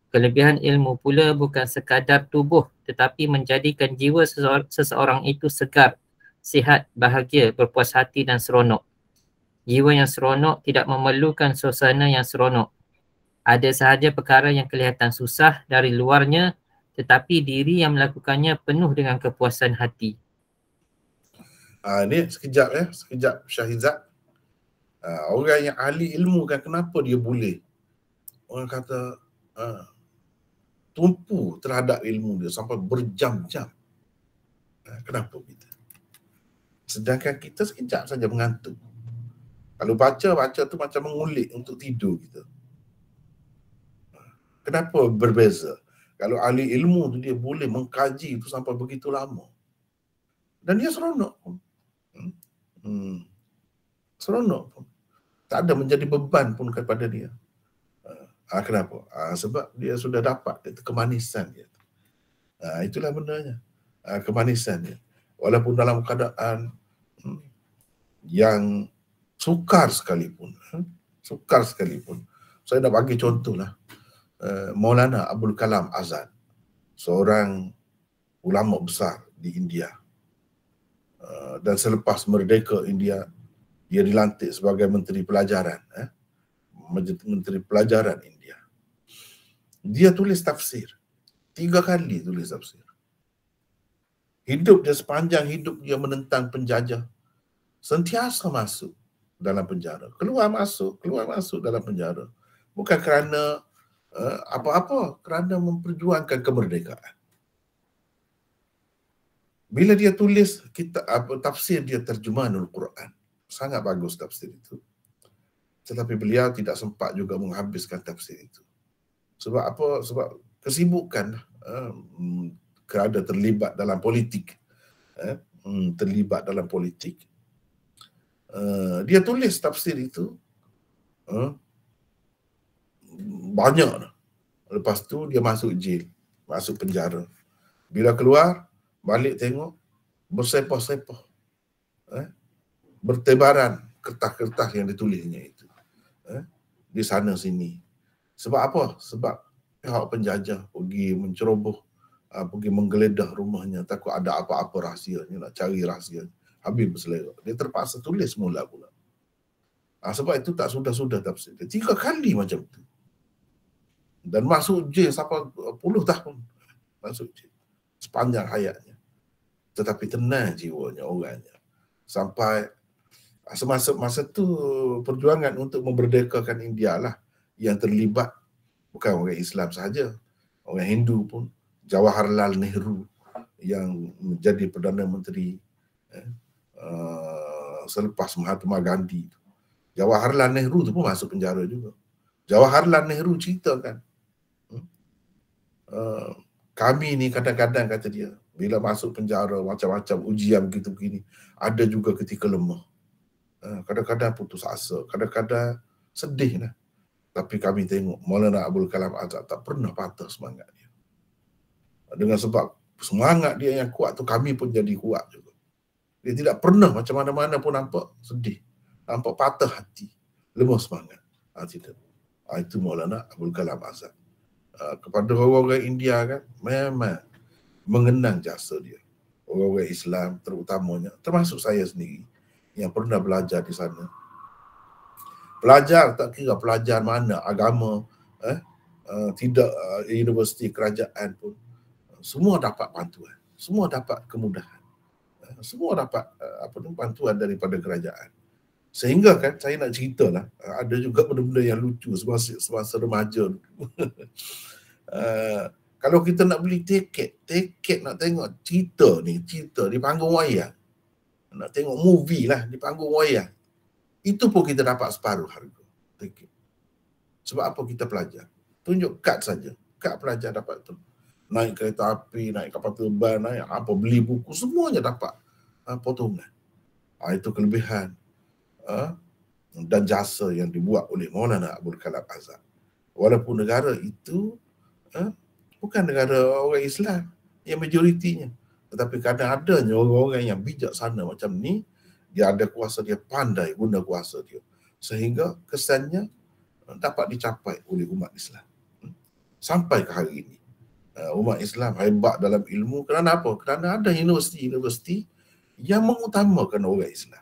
Kelebihan ilmu pula bukan sekadar tubuh tetapi menjadikan jiwa seseorang itu segar, sihat, bahagia, berpuas hati dan seronok. Jiwa yang seronok tidak memerlukan suasana yang seronok. Ada sahaja perkara yang kelihatan susah dari luarnya tetapi diri yang melakukannya penuh dengan kepuasan hati. Ni sekejap Syahizat. Orang yang ahli ilmu kan kenapa dia boleh orang kata tumpu terhadap ilmu dia sampai berjam-jam. Kenapa kita? Sedangkan kita sekejap saja mengantuk. Kalau baca tu macam mengulik untuk tidur kita. Kenapa berbeza? Kalau ahli ilmu tu dia boleh mengkaji itu sampai begitu lama. Dan dia seronok pun. Seronok pun. Tak ada menjadi beban pun kepada dia. Kenapa? Sebab dia sudah dapat itu kemanisan dia. Itulah benarnya. Kemanisan dia. Walaupun dalam keadaan yang sukar sekalipun. Saya nak bagi contohlah. Maulana Abdul Kalam Azad, seorang ulama besar di India. Dan selepas merdeka India, dia dilantik sebagai Menteri Pelajaran. Menteri Pelajaran India. Dia tulis tafsir. 3 kali tulis tafsir. Hidup dia, sepanjang hidup dia menentang penjajah. Sentiasa masuk dalam penjara. Keluar masuk dalam penjara. Bukan kerana apa-apa, kerana memperjuangkan kemerdekaan. Bila dia tulis tafsir dia terjemahanul Quran. Sangat bagus tafsir itu. Tetapi beliau tidak sempat juga menghabiskan tafsir itu. Sebab apa? Sebab kesibukan, kerana terlibat dalam politik. Dia tulis tafsir itu banyak. Lepas tu dia masuk jail, masuk penjara. Bila keluar, balik tengok, bersepah-sepah, bertebaran kertas-kertas yang ditulisnya itu, di sana sini. Sebab apa? Sebab pihak penjajah pergi menceroboh, pergi menggeledah rumahnya, takut ada apa-apa rahsianya, nak cari rahsia. Habis berselera. Dia terpaksa tulis mula pula. Sebab itu tak sudah-sudah tafsir dia. 3 kali macam tu. Dan masuk jail sampai 10 tahun. Masuk jail. Sepanjang hayatnya. Tetapi tenang jiwanya, orangnya. Sampai masa tu perjuangan untuk memerdekakan India lah yang terlibat. Bukan orang Islam sahaja. Orang Hindu pun. Jawaharlal Nehru yang menjadi Perdana Menteri selepas Mahatma Gandhi. Jawaharlal Nehru tu pun masuk penjara juga. Jawaharlal Nehru ceritakan, kami ni kadang-kadang, kata dia, Bila masuk penjara, macam-macam ujian begitu begini. Ada juga ketika lemah. Kadang-kadang putus asa, kadang-kadang sedih lah. Tapi kami tengok Maulana Abdul Kalam Azad tak pernah patah semangat dia. Dengan sebab semangat dia yang kuat tu, kami pun jadi kuat juga. Dia tidak pernah macam mana-mana pun nampak sedih, nampak patah hati, lemah semangat. Tidak. Itu Maulana Abdul Kalam Azad. Kepada orang-orang India kan, memang mengenang jasa dia. Orang-orang Islam terutamanya, termasuk saya sendiri yang pernah belajar di sana. Pelajar, tak kira pelajar mana, agama, tidak universiti kerajaan pun, semua dapat bantuan, semua dapat kemudahan, semua dapat bantuan daripada kerajaan. Sehingga kan saya nak ceritalah, ada juga benda-benda yang lucu semasa remaja. Kalau kita nak beli tiket nak tengok cerita di panggung wayang, nak tengok movie lah di panggung wayang, itu pun kita dapat separuh harga tiket. Sebab apa? Kita pelajar. Tunjuk kad saja, kad pelajar dapat tu. Naik kereta api, naik kapal terbang, naik apa, beli buku, semuanya dapat potongan. Itu kelebihan dan jasa yang dibuat oleh Maulana Abdul Kalam Azad. Walaupun negara itu bukan negara orang Islam yang majoritinya, tetapi kadang adanya orang-orang yang bijaksana macam ni, dia ada kuasa, dia pandai guna kuasa dia, sehingga kesannya dapat dicapai oleh umat Islam. Sampai ke hari ini, umat Islam hebat dalam ilmu. Kerana apa? Kerana ada universiti-universiti yang mengutamakan orang Islam,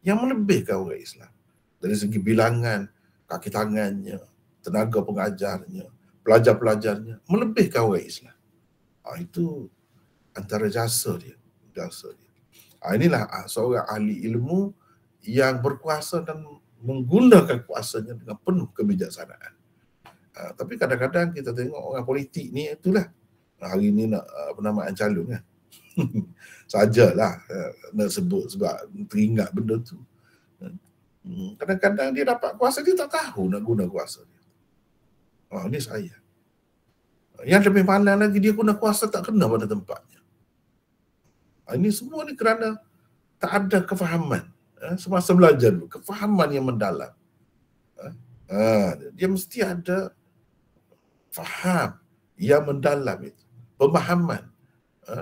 yang melebihkan orang Islam dari segi bilangan, kaki tangannya, tenaga pengajarnya, pelajar-pelajarnya, melebihkan orang Islam. Itu antara jasa dia. Inilah seorang ahli ilmu yang berkuasa dan menggunakan kuasanya dengan penuh kebijaksanaan. Tapi kadang-kadang kita tengok orang politik ni, itulah hari ni nak penamaan calon kan. Sajalah nak sebut sebab teringat benda tu. Kadang-kadang dia dapat kuasa, dia tak tahu nak guna kuasa dia. Ini saya. Yang lebih malang lagi, dia guna kuasa tak kena pada tempatnya. Ini semua ni kerana tak ada kefahaman. Semasa belajar dulu, kefahaman yang mendalam. Dia mesti ada faham yang mendalam itu, pemahaman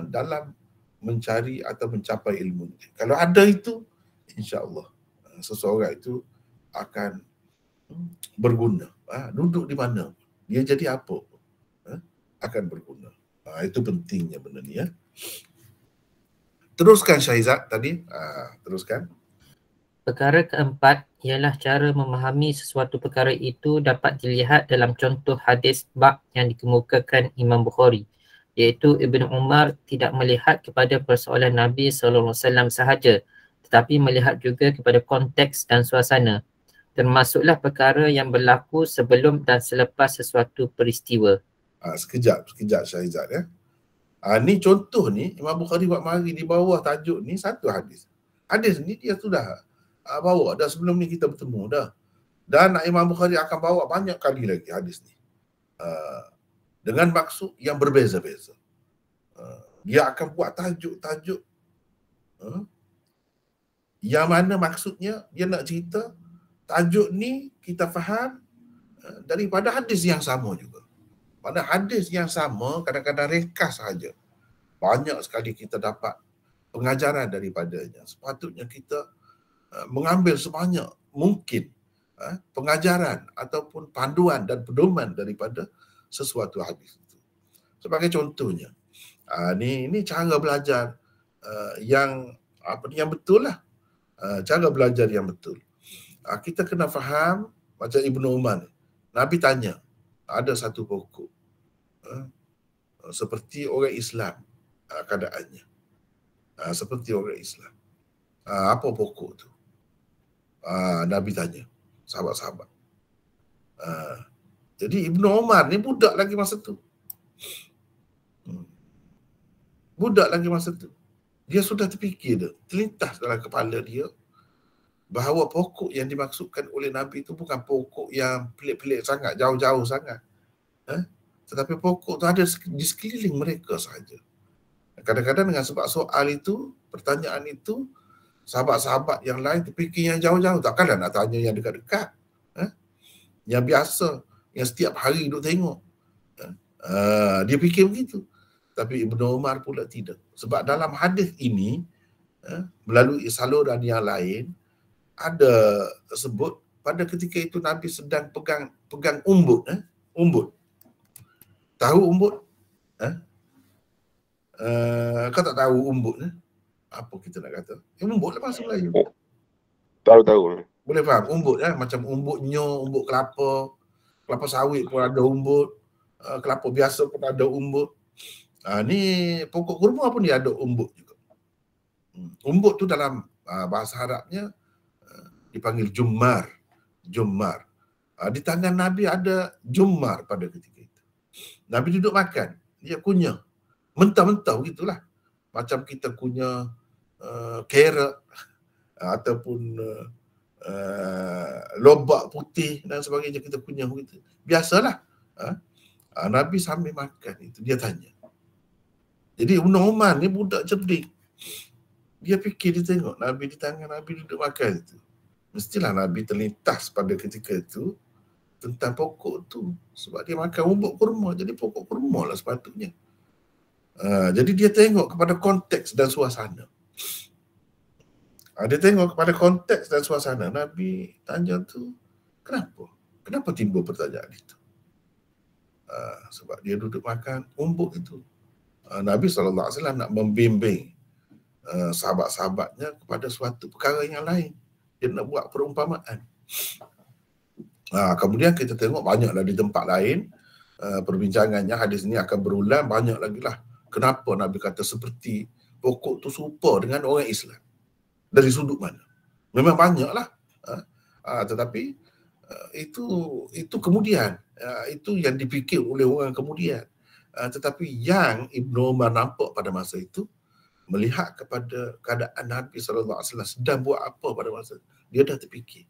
dalam mencari atau mencapai ilmu. Kalau ada itu, insya-Allah seseorang itu akan berguna. Duduk di mana, dia jadi apa, akan berguna. Itu pentingnya benda ni ya. Teruskan Syahizat tadi, teruskan. Perkara keempat ialah cara memahami sesuatu perkara itu dapat dilihat dalam contoh hadis bab yang dikemukakan Imam Bukhari, iaitu Ibn Umar tidak melihat kepada persoalan Nabi SAW sahaja, tetapi melihat juga kepada konteks dan suasana, termasuklah perkara yang berlaku sebelum dan selepas sesuatu peristiwa. Sekejap Syahizat ya. Ni contoh ni Imam Bukhari buat mari di bawah tajuk ni satu hadis. Hadis ni dia sudah bawa dah sebelum ni, kita bertemu dah. Dan Imam Bukhari akan bawa banyak kali lagi hadis ni. Dengan maksud yang berbeza-beza. Dia akan buat tajuk-tajuk yang mana maksudnya dia nak cerita tajuk ni kita faham daripada hadis yang sama juga. Pada hadis yang sama kadang-kadang ringkas saja, banyak sekali kita dapat pengajaran daripadanya. Sepatutnya kita mengambil sebanyak mungkin pengajaran ataupun panduan dan pedoman daripada sesuatu hadis itu. Sebagai contohnya, ini cara belajar yang betul lah. Cara belajar yang betul. Kita kena faham macam Ibnu Umar. Nabi tanya, ada satu pokok seperti orang Islam keadaannya, seperti orang Islam. Apa pokok tu? Nabi tanya sahabat-sahabat. Jadi Ibnu Umar ni budak lagi masa tu. Dia sudah terfikir, terlintas dalam kepala dia bahawa pokok yang dimaksudkan oleh Nabi itu bukan pokok yang pelik-pelik sangat, jauh-jauh sangat. Tetapi pokok tu ada di sekeliling mereka sahaja. kadang-kadang dengan sebab soal itu, pertanyaan itu, sahabat-sahabat yang lain terfikir yang jauh-jauh. Takkanlah nak tanya yang dekat-dekat. Yang biasa, yang setiap hari duk tengok. Dia fikir begitu. Tapi Ibnu Umar pula tidak. Sebab dalam hadis ini, melalui saluran yang lain, ada sebut pada ketika itu Nabi sedang pegang umbut. Umbut. Tahu umbut? Kau tak tahu umbut? Apa kita nak kata? Umbut lah bahasa Melayu. Tahu. Boleh faham? Umbut macam umbut nyo, umbut kelapa. Kelapa sawit pun ada umbut. Kelapa biasa pun ada umbut. Ni pokok kurma pun dia ada umbut juga. Umbut tu dalam bahasa Arabnya dipanggil jummar. Jummar. Di tangan Nabi ada jummar pada ketika itu. Nabi duduk makan. Dia kunyah. Mentah-mentah begitulah. Macam kita kunyah carrot ataupun lobak putih dan sebagainya, kita kunyah begitu. Biasalah. Nabi sambil makan itu, dia tanya. Jadi Ibnu Umar ni budak cerdik. Dia fikir, dia tengok Nabi di tangan Nabi duduk makan itu. Mestilah Nabi terlintas pada ketika itu tentang pokok tu. Sebab dia makan umbut kurma, jadi pokok kurma lah sepatutnya. Jadi dia tengok kepada konteks dan suasana. Dia tengok kepada konteks dan suasana. Nabi tanya tu, kenapa? Kenapa timbul pertanyaan itu? Sebab dia duduk makan umbut itu. Nabi SAW nak membimbing sahabat-sahabatnya kepada suatu perkara yang lain. Dia nak buat perumpamaan. Kemudian kita tengok banyaklah di tempat lain perbincangannya, hadis ini akan berulang banyak lagi lah. Kenapa Nabi kata seperti pokok tu serupa dengan orang Islam? Dari sudut mana? Memang banyaklah. Tetapi itu kemudian. Itu yang dipikir oleh orang kemudian. Tetapi yang Ibnu Umar nampak pada masa itu, melihat kepada keadaan Nabi SAW sedang buat apa pada masa itu, dia dah terfikir.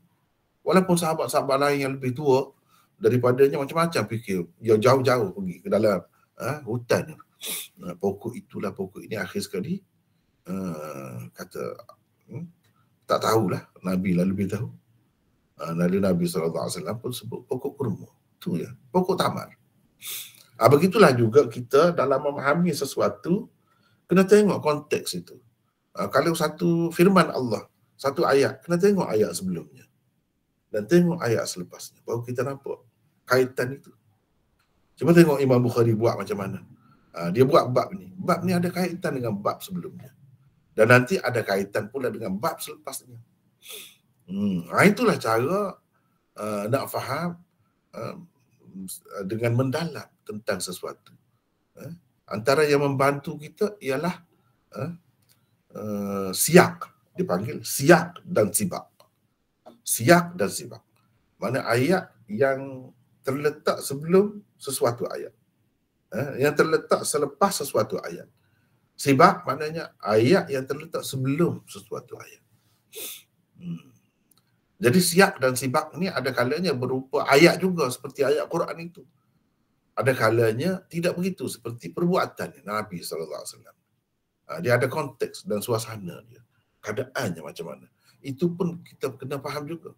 Walaupun sahabat-sahabat lain yang lebih tua daripadanya macam-macam fikir, dia jauh-jauh pergi ke dalam hutan. Pokok itulah pokok ini. Akhir sekali kata tak tahulah, Nabi lah lebih tahu. Nabi SAW pun sebut pokok kurma. Itu ya, pokok tamar. Begitulah juga kita dalam memahami sesuatu, kena tengok konteks itu. Kalau satu firman Allah, satu ayat, kena tengok ayat sebelumnya dan tengok ayat selepasnya, baru kita nampak kaitan itu. Cuba tengok Imam Bukhari buat macam mana. Dia buat bab ni. Bab ni ada kaitan dengan bab sebelumnya. Dan nanti ada kaitan pula dengan bab selepasnya. Itulah cara nak faham dengan mendalam tentang sesuatu. Antara yang membantu kita ialah siyak. Dipanggil siyak dan sibak. Siyak dan sibak. Mana ayat yang terletak sebelum sesuatu ayat. Yang terletak selepas sesuatu ayat. Sibak maknanya ayat yang terletak sebelum sesuatu ayat. Jadi siyak dan sibak ni ada kalanya berupa ayat juga seperti ayat Quran itu. Ada kalanya tidak begitu seperti perbuatan Nabi SAW. Dia ada konteks dan suasana dia. Keadaannya macam mana. Itu pun kita kena faham juga.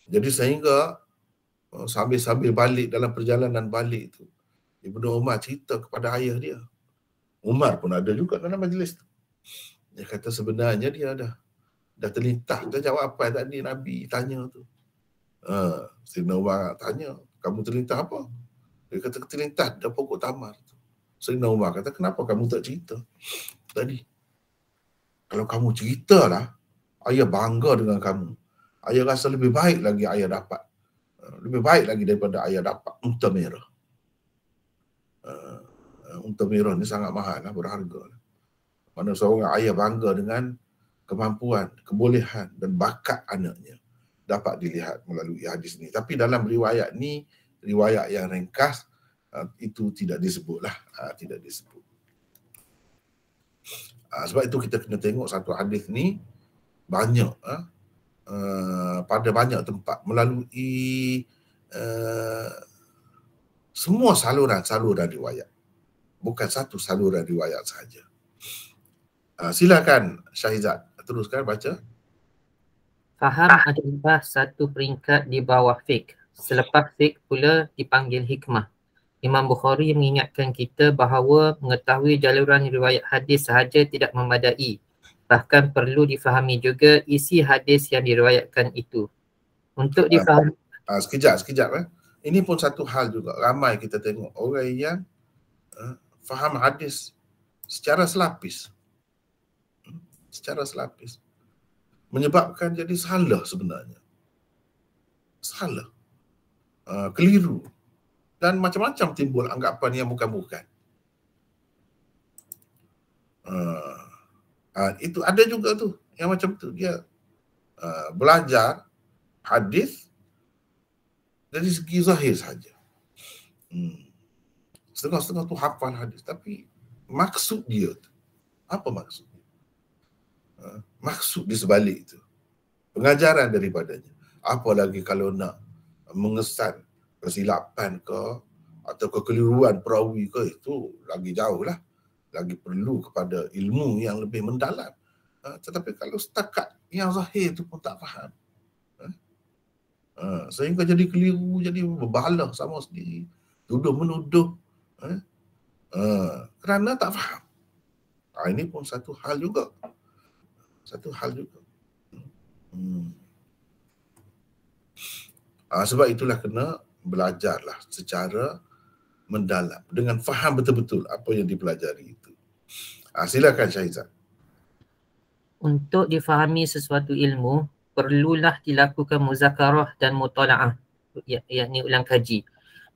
Jadi sehingga sambil-sambil balik dalam perjalanan balik itu, Ibnu Umar cerita kepada ayah dia. Umar pun ada juga dalam majlis tu. Dia kata sebenarnya dia dah terlintas. Dia jawab apa tadi Nabi tanya tu. Sayyidina Umar tanya, kamu terlintas apa? Dia kata terlintas dah pokok tamar tu. Sayyidina Umar kata, kenapa kamu tak cerita tadi? Kalau kamu ceritalah, ayah bangga dengan kamu. Ayah rasa lebih baik lagi ayah dapat. Lebih baik lagi daripada ayah dapat unta merah. Unta merah ni sangat mahal lah, berharga. Mana seorang ayah bangga dengan kemampuan, kebolehan dan bakat anaknya dapat dilihat melalui hadis ni. Tapi dalam riwayat ni, riwayat yang ringkas, itu tidak disebutlah. Tidak disebut. Sebab itu kita kena tengok satu hadis ni banyak pada banyak tempat melalui semua saluran riwayat. bukan satu saluran riwayat sahaja. Silakan Syahizat, teruskan baca. Faham adalah satu peringkat di bawah fiqh. Selepas fiqh pula dipanggil hikmah. Imam Bukhari mengingatkan kita bahawa mengetahui jaluran riwayat hadis sahaja tidak memadai. Bahkan perlu difahami juga isi hadis yang diriwayatkan itu. Untuk difahami. Sekejap. Ini pun satu hal juga. Ramai kita tengok orang yang faham hadis secara selapis. Menyebabkan jadi salah sebenarnya. Salah. Keliru. Dan macam-macam timbul anggapan yang bukan-bukan. Itu ada juga tu yang macam tu. Dia belajar hadis dari segi zahir saja. Setengah-setengah tu hafal hadis, tapi maksud dia tu, apa maksud dia? Maksud di sebalik itu, pengajaran daripadanya. Apalagi kalau nak mengesan kesilapan ke atau kekeliruan perawi ke, itu lagi jauh lah. Lagi perlu kepada ilmu yang lebih mendalam. Tetapi kalau setakat yang zahir itu pun tak faham, sehingga jadi keliru, jadi berbalah sama sendiri, tuduh-menuduh, kerana tak faham. Ini pun satu hal juga. Sebab itulah kena belajarlah secara mendalam dengan faham betul-betul apa yang dipelajari itu. Silakan Syahizat. Untuk difahami sesuatu ilmu, perlulah dilakukan muzakarah dan mutala'ah, yakni ulang kaji.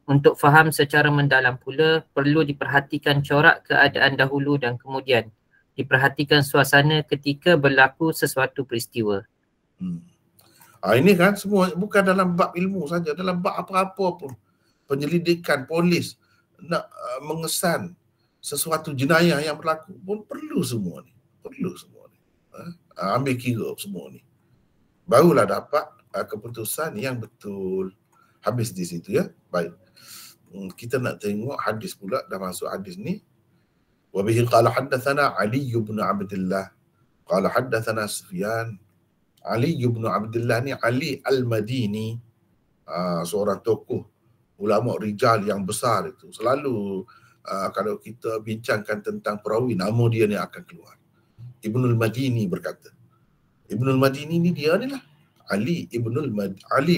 Untuk faham secara mendalam pula, perlu diperhatikan corak keadaan dahulu dan kemudian. Diperhatikan suasana ketika berlaku sesuatu peristiwa. Ini kan semua bukan dalam bab ilmu saja, dalam bab apa-apa pun. Penyelidikan, polis nak mengesan sesuatu jenayah yang berlaku pun perlu semua ni. Ambil kira semua ni. Barulah dapat keputusan yang betul. Habis di situ ya. Baik. Kita nak tengok hadis pula, dah masuk hadis ni. Wa bihi qala haddatsana Ali bin Abdullah qala haddatsana Sufyan. Ali bin Abdullah ni Ali Al-Madini, seorang tokoh ulama rijal yang besar itu. Selalu kalau kita bincangkan tentang perawi, nama dia ni akan keluar. Ibnul Madini berkata. Ibnul Madini ni dia ni lah. Ali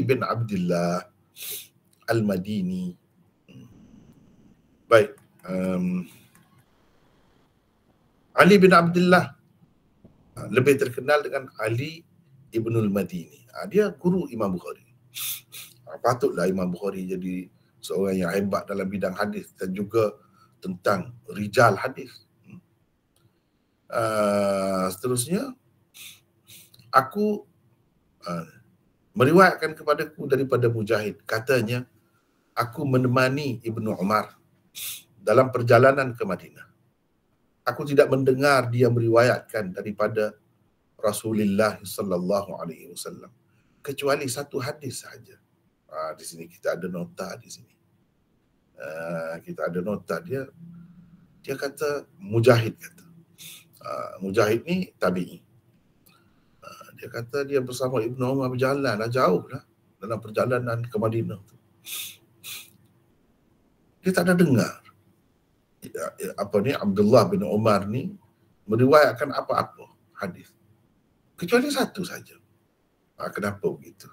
bin Abdullah Al-Madini. Baik. Ali bin Abdullah lebih terkenal dengan Ali Ibnul Madini. Dia guru Imam Bukhari. Patutlah Imam Bukhari jadi seorang yang hebat dalam bidang hadis dan juga tentang rijal hadis. Seterusnya, aku meriwayatkan kepadaku daripada Mujahid, katanya, aku menemani Ibnu Umar dalam perjalanan ke Madinah. Aku tidak mendengar dia meriwayatkan daripada Rasulullah sallallahu alaihi wasallam kecuali satu hadis sahaja. Di sini kita ada nota di sini. Kita ada nota dia. Dia kata Mujahid kata. Mujahid ni tabi'i. Dia kata dia bersama Ibnu Umar berjalan jauh lah dalam perjalanan ke Madinah tu. Dia tak ada dengar Abdullah bin Umar ni meriwayatkan apa-apa hadis kecuali satu saja. Kenapa begitu?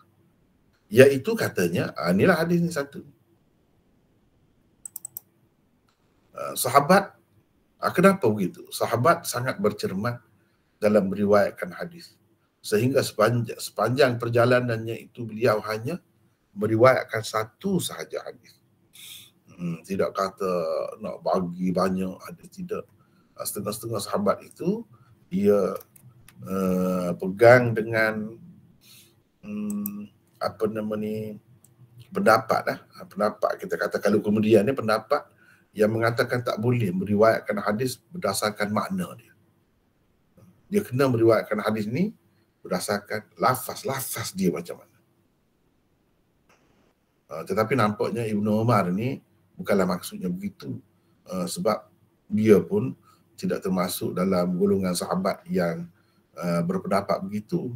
Iaitu katanya, inilah hadis ni satu. Sahabat, kenapa begitu? Sahabat sangat bercermat dalam meriwayatkan hadis. Sehingga sepanjang perjalanannya itu beliau hanya meriwayatkan satu sahaja hadis. Tidak kata nak bagi banyak hadis, tidak. Setengah-setengah sahabat itu dia pegang dengan pendapat lah. Pendapat kita kata, kalau kemudian ni pendapat yang mengatakan tak boleh meriwayatkan hadis berdasarkan makna dia. Dia kena meriwayatkan hadis ni berdasarkan lafaz dia macam mana. Tetapi nampaknya Ibnu Umar ni bukanlah maksudnya begitu. Sebab dia pun tidak termasuk dalam golongan sahabat yang berpendapat begitu.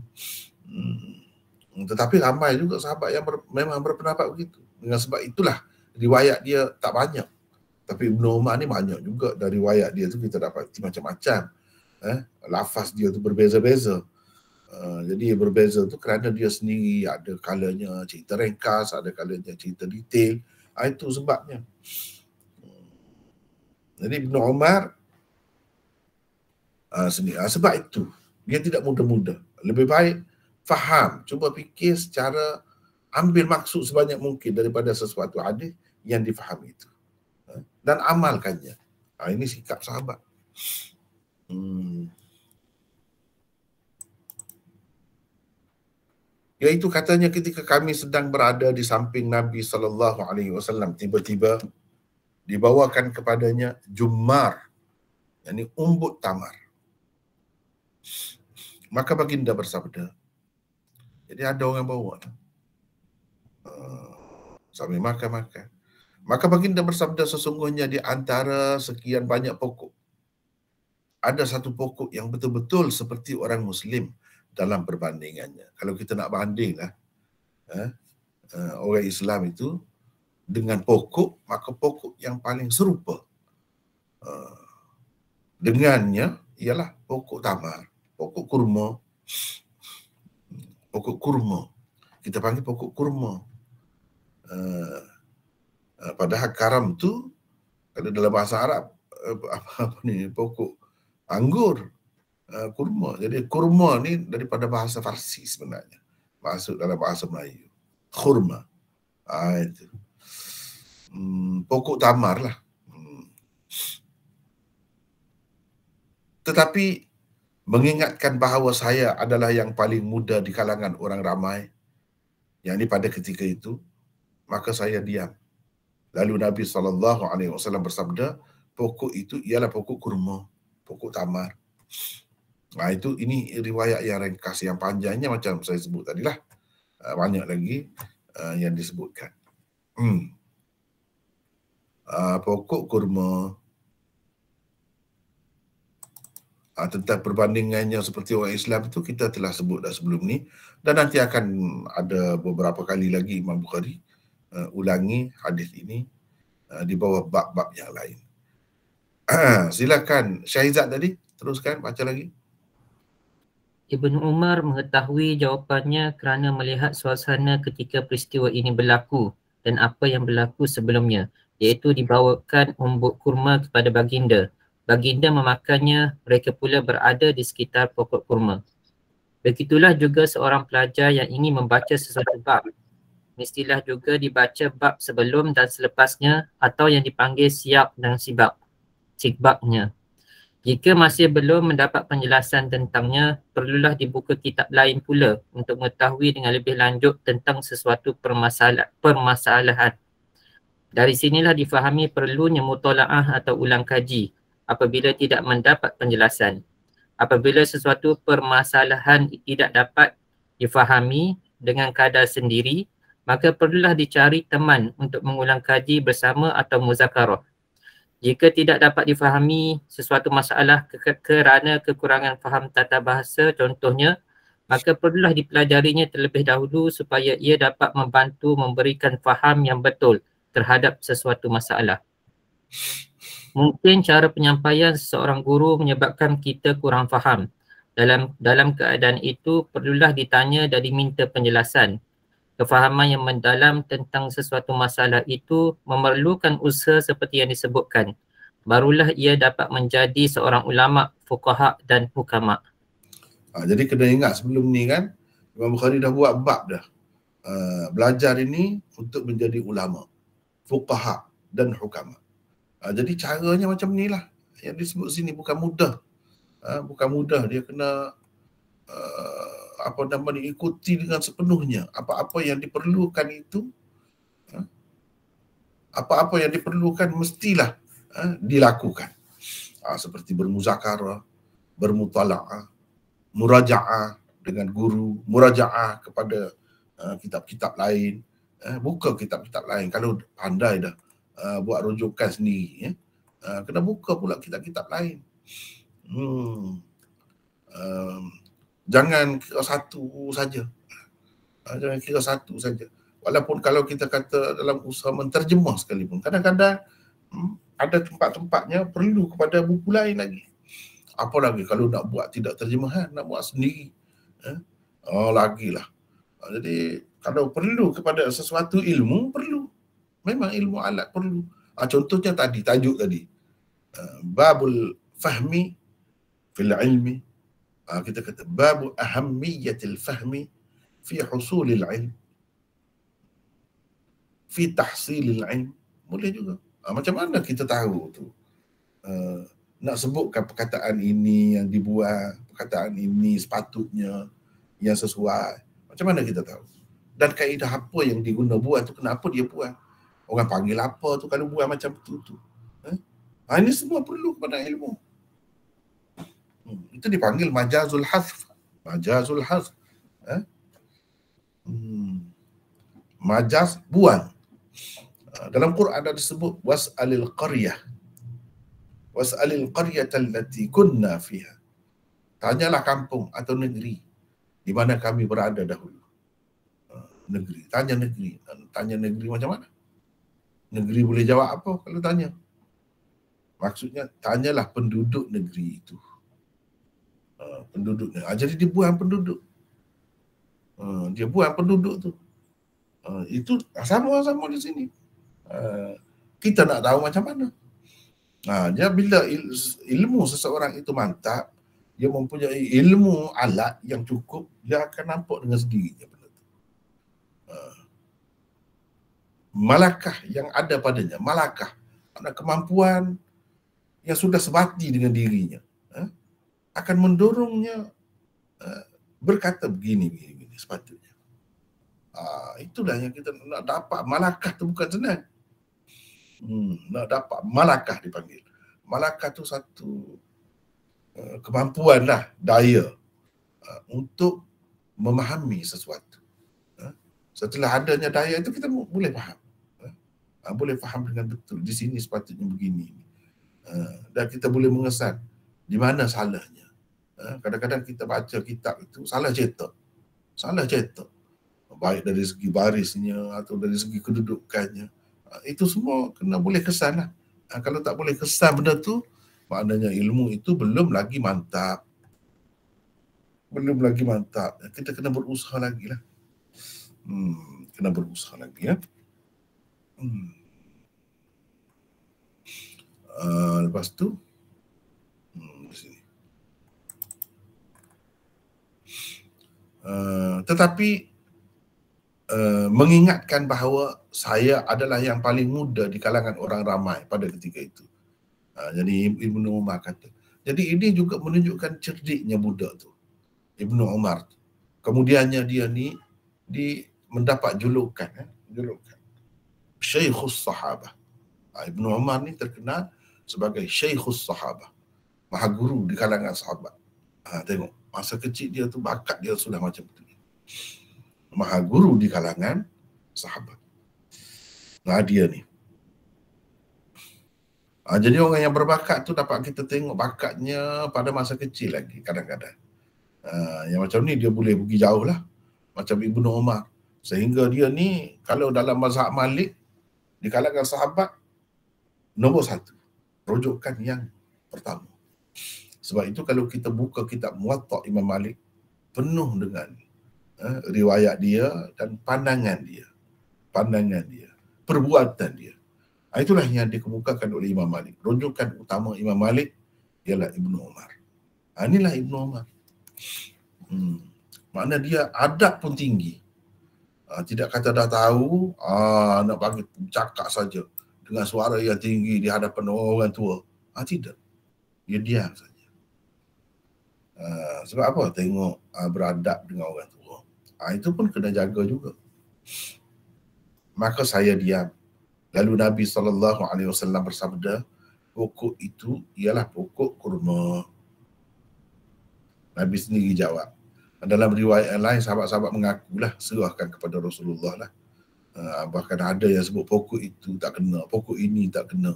Tetapi ramai juga sahabat yang memang berpendapat begitu. Dengan sebab itulah riwayat dia tak banyak. Tapi Ibnu Umar ni banyak juga. Dari riwayat dia tu kita dapat macam-macam. Lafaz dia tu berbeza-beza. Jadi berbeza tu kerana dia sendiri ada kalanya cerita ringkas, ada kalanya cerita detail. Itu sebabnya. Jadi Ibnu Umar sebab itu dia tidak mudah-mudah. Lebih baik faham, cuba fikir secara ambil maksud sebanyak mungkin daripada sesuatu hadis yang difahami itu. Dan amalkannya. Ini sikap sahabat. Iaitu katanya ketika kami sedang berada di samping Nabi SAW, tiba-tiba dibawakan kepadanya jummar, yakni umbut tamar. Maka baginda bersabda, jadi ada orang bawa sambil makan. Maka baginda bersabda, sesungguhnya di antara sekian banyak pokok, ada satu pokok yang betul-betul seperti orang Muslim dalam perbandingannya. Kalau kita nak banding lah, orang Islam itu dengan pokok, maka pokok yang paling serupa dengannya ialah pokok tamar, pokok kurma. Pokok kurma. Kita panggil pokok kurma. Padahal karam tu, kalau dalam bahasa Arab, pokok anggur, kurma. Jadi kurma ni daripada bahasa Farsi sebenarnya. Masuk dalam bahasa Melayu. Khurma. Itu. Pokok tamar lah. Tetapi mengingatkan bahawa saya adalah yang paling muda di kalangan orang ramai, yang ini pada ketika itu, maka saya diam. Lalu Nabi SAW bersabda, pokok itu ialah pokok kurma, pokok tamar. Ini riwayat yang ringkas, yang panjangnya macam saya sebut tadilah. Banyak lagi yang disebutkan. Pokok kurma. Tentang perbandingannya seperti orang Islam itu kita telah sebut dah sebelum ni, dan nanti akan ada beberapa kali lagi Imam Bukhari ulangi hadis ini di bawah bab-bab yang lain. Silakan Syahizat tadi, teruskan baca lagi. Ibnu Umar mengetahui jawapannya kerana melihat suasana ketika peristiwa ini berlaku dan apa yang berlaku sebelumnya, iaitu dibawakan umbut kurma kepada baginda. Baginda memakannya, mereka pula berada di sekitar pokok kurma. Begitulah juga seorang pelajar yang ingin membaca sesuatu bab. Mestilah juga dibaca bab sebelum dan selepasnya atau yang dipanggil siyak dan sibaknya. Jika masih belum mendapat penjelasan tentangnya, perlulah dibuka kitab lain pula untuk mengetahui dengan lebih lanjut tentang sesuatu permasalahan. Dari sinilah difahami perlunya mutalaah atau ulang kaji apabila tidak mendapat penjelasan. Apabila sesuatu permasalahan tidak dapat difahami dengan kadar sendiri, maka perlulah dicari teman untuk mengulang kaji bersama atau muzakarah. Jika tidak dapat difahami sesuatu masalah kerana kekurangan faham tata bahasa contohnya, maka perlulah dipelajarinya terlebih dahulu supaya ia dapat membantu memberikan faham yang betul terhadap sesuatu masalah. Mungkin cara penyampaian seseorang guru menyebabkan kita kurang faham. Dalam keadaan itu, perlulah ditanya dan diminta penjelasan. Kefahaman yang mendalam tentang sesuatu masalah itu memerlukan usaha seperti yang disebutkan. Barulah ia dapat menjadi seorang ulama, fuqaha dan hukama. Jadi kena ingat sebelum ni kan, Imam Bukhari dah buat bab dah. Belajar ini untuk menjadi ulama, fuqaha dan hukama. Jadi caranya macam ni lah. Yang disebut sini bukan mudah. Bukan mudah. Dia kena ikuti dengan sepenuhnya. Apa-apa yang diperlukan itu, apa-apa yang diperlukan mestilah dilakukan. Seperti bermuzakarah, bermutala'ah, muraja'ah dengan guru, muraja'ah kepada kitab-kitab lain. Buka kitab-kitab lain. Kalau pandai dah buat rujukan sendiri, Kena buka pula kitab-kitab lain. Jangan kira satu saja. Jangan kira satu saja. Walaupun kalau kita kata dalam usaha menterjemah sekalipun, kadang-kadang ada tempat-tempatnya perlu kepada buku lain lagi. Apalagi kalau nak buat tidak terjemahan, nak buat sendiri. Lagilah. Jadi kalau perlu kepada sesuatu ilmu, perlu. Memang ilmu alat perlu. Contohnya tadi, tajuk tadi. Babul fahmi fil ilmi. Kita kata babu ahammiyatil fahmi fi husulil ilm. Fi tahsilil ilm. Boleh juga. Macam mana kita tahu tu? Nak sebutkan perkataan ini yang dibuat, perkataan ini sepatutnya yang sesuai. Macam mana kita tahu? Dan kaedah apa yang diguna buat tu, kenapa dia buat? Orang panggil apa tu kalau buat macam tu? Ini semua perlu kepada ilmu. Itu dipanggil majazul hazf. Majazul hazf. Majaz buang. Dalam Quran ada disebut was'alil qaryah. Was'alil qaryata allati kunna fiha. Tanyalah kampung atau negeri di mana kami berada dahulu. Negeri, tanya negeri. Tanya negeri macam mana? Negeri boleh jawab apa kalau tanya? Maksudnya tanyalah penduduk negeri itu. Penduduknya. Jadi dia buang penduduk. Dia buang penduduk tu. Itu sama-sama di sini. Kita nak tahu macam mana. Dia bila ilmu seseorang itu mantap, dia mempunyai ilmu alat yang cukup, dia akan nampak dengan sendirinya benda tu. Malakah yang ada padanya, malakah, kemampuan yang sudah sebati dengan dirinya, akan mendorongnya berkata begini sepatutnya. Itulah yang kita nak dapat. Malakah tu bukan senang. Nak dapat malakah dipanggil. Malakah tu satu kemampuan lah, daya untuk memahami sesuatu. Setelah adanya daya itu kita boleh faham. Boleh faham dengan betul. Di sini sepatutnya begini. Dan kita boleh mengesan di mana salahnya. Kadang-kadang kita baca kitab itu salah cetak. Baik dari segi barisnya atau dari segi kedudukannya. Itu semua kena boleh kesan lah. Kalau tak boleh kesan benda tu, maknanya ilmu itu belum lagi mantap. Kita kena berusaha lagi lah. Kena berusaha lagi ya. Lepas tu di sini. Tetapi mengingatkan bahawa saya adalah yang paling muda di kalangan orang ramai pada ketika itu. Jadi Ibnu Umar kata. Jadi ini juga menunjukkan cerdiknya budak tu, Ibnu Umar. Kemudiannya dia ni mendapat julukan Syekhus Sahabah. Ibnu Umar ni terkenal sebagai Syekhus Sahabah, maha guru di kalangan sahabat. Tengok, masa kecil dia tu bakat dia sudah macam tu. Maha guru di kalangan sahabat. Dia ni. Jadi orang yang berbakat tu dapat kita tengok bakatnya pada masa kecil lagi kadang-kadang. Yang macam ni dia boleh pergi jauh lah. Macam Ibnu Umar. Sehingga dia ni kalau dalam mazhab Malik di kalangan sahabat nombor 1. Rujukan yang pertama. Sebab itu kalau kita buka kitab Muwatta' Imam Malik, penuh dengan riwayat dia dan pandangan dia, perbuatan dia. Itulah yang dikemukakan oleh Imam Malik. Rujukan utama Imam Malik ialah Ibnu Umar. Inilah Ibnu Umar. Makna dia adab pun tinggi. Tidak kata dah tahu, nak bagi cakap saja dengan suara yang tinggi di hadapan orang tua. Tidak. Dia diam saja. Sebab apa? Tengok beradab dengan orang tua. Itu pun kena jaga juga. Maka saya diam. Lalu Nabi SAW bersabda, pokok itu ialah pokok kurma. Nabi sendiri jawab. Dalam riwayat lain, sahabat-sahabat mengakulah, serahkan kepada Rasulullah lah. Bahkan ada yang sebut pokok itu tak kena, pokok ini tak kena.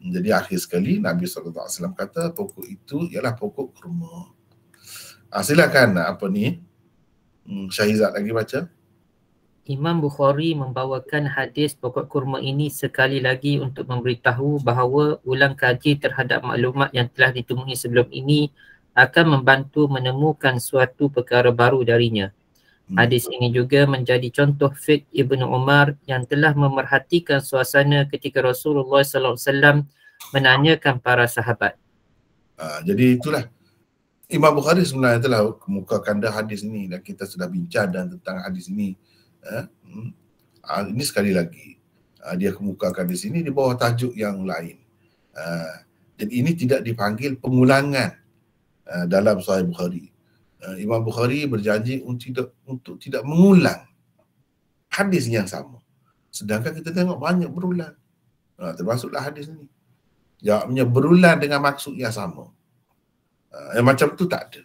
Jadi akhir sekali Nabi SAW kata pokok itu ialah pokok kurma. Silakan apa ni? Syahizat lagi baca. Imam Bukhari membawakan hadis pokok kurma ini sekali lagi untuk memberitahu bahawa ulang kaji terhadap maklumat yang telah ditemui sebelum ini akan membantu menemukan suatu perkara baru darinya. Hadis ini juga menjadi contoh fiqh Ibnu Umar yang telah memerhatikan suasana ketika Rasulullah SAW menanyakan para sahabat. Jadi itulah Imam Bukhari sebenarnya telah kemukakan dah hadis ini dan kita sudah bincang dan tentang hadis ini. Ini sekali lagi dia kemukakan di sini di bawah tajuk yang lain. Dan ini tidak dipanggil pengulangan dalam Sahih Bukhari. Imam Bukhari berjanji untuk tidak mengulang hadis yang sama. Sedangkan kita tengok banyak berulang. Termasuklah hadis ini. Jawabnya berulang dengan maksud yang sama. Yang macam tu tak ada.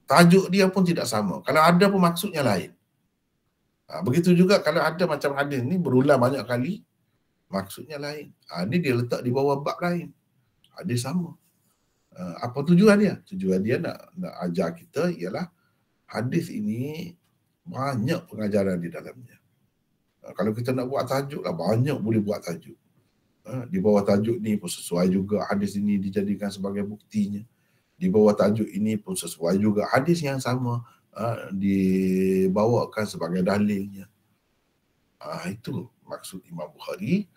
Tajuk dia pun tidak sama. Kalau ada pun maksudnya lain. Begitu juga kalau ada macam hadis ni berulang banyak kali, maksudnya lain. Ini dia letak di bawah bab lain. Hadis sama. Apa tujuan dia? Tujuan dia nak ajar kita ialah hadis ini banyak pengajaran di dalamnya. Kalau kita nak buat tajuk lah, banyak boleh buat tajuk. Di bawah tajuk ni pun sesuai juga hadis ini dijadikan sebagai buktinya. Di bawah tajuk ini pun sesuai juga hadis yang sama dibawakan sebagai dalilnya. Itu maksud Imam Bukhari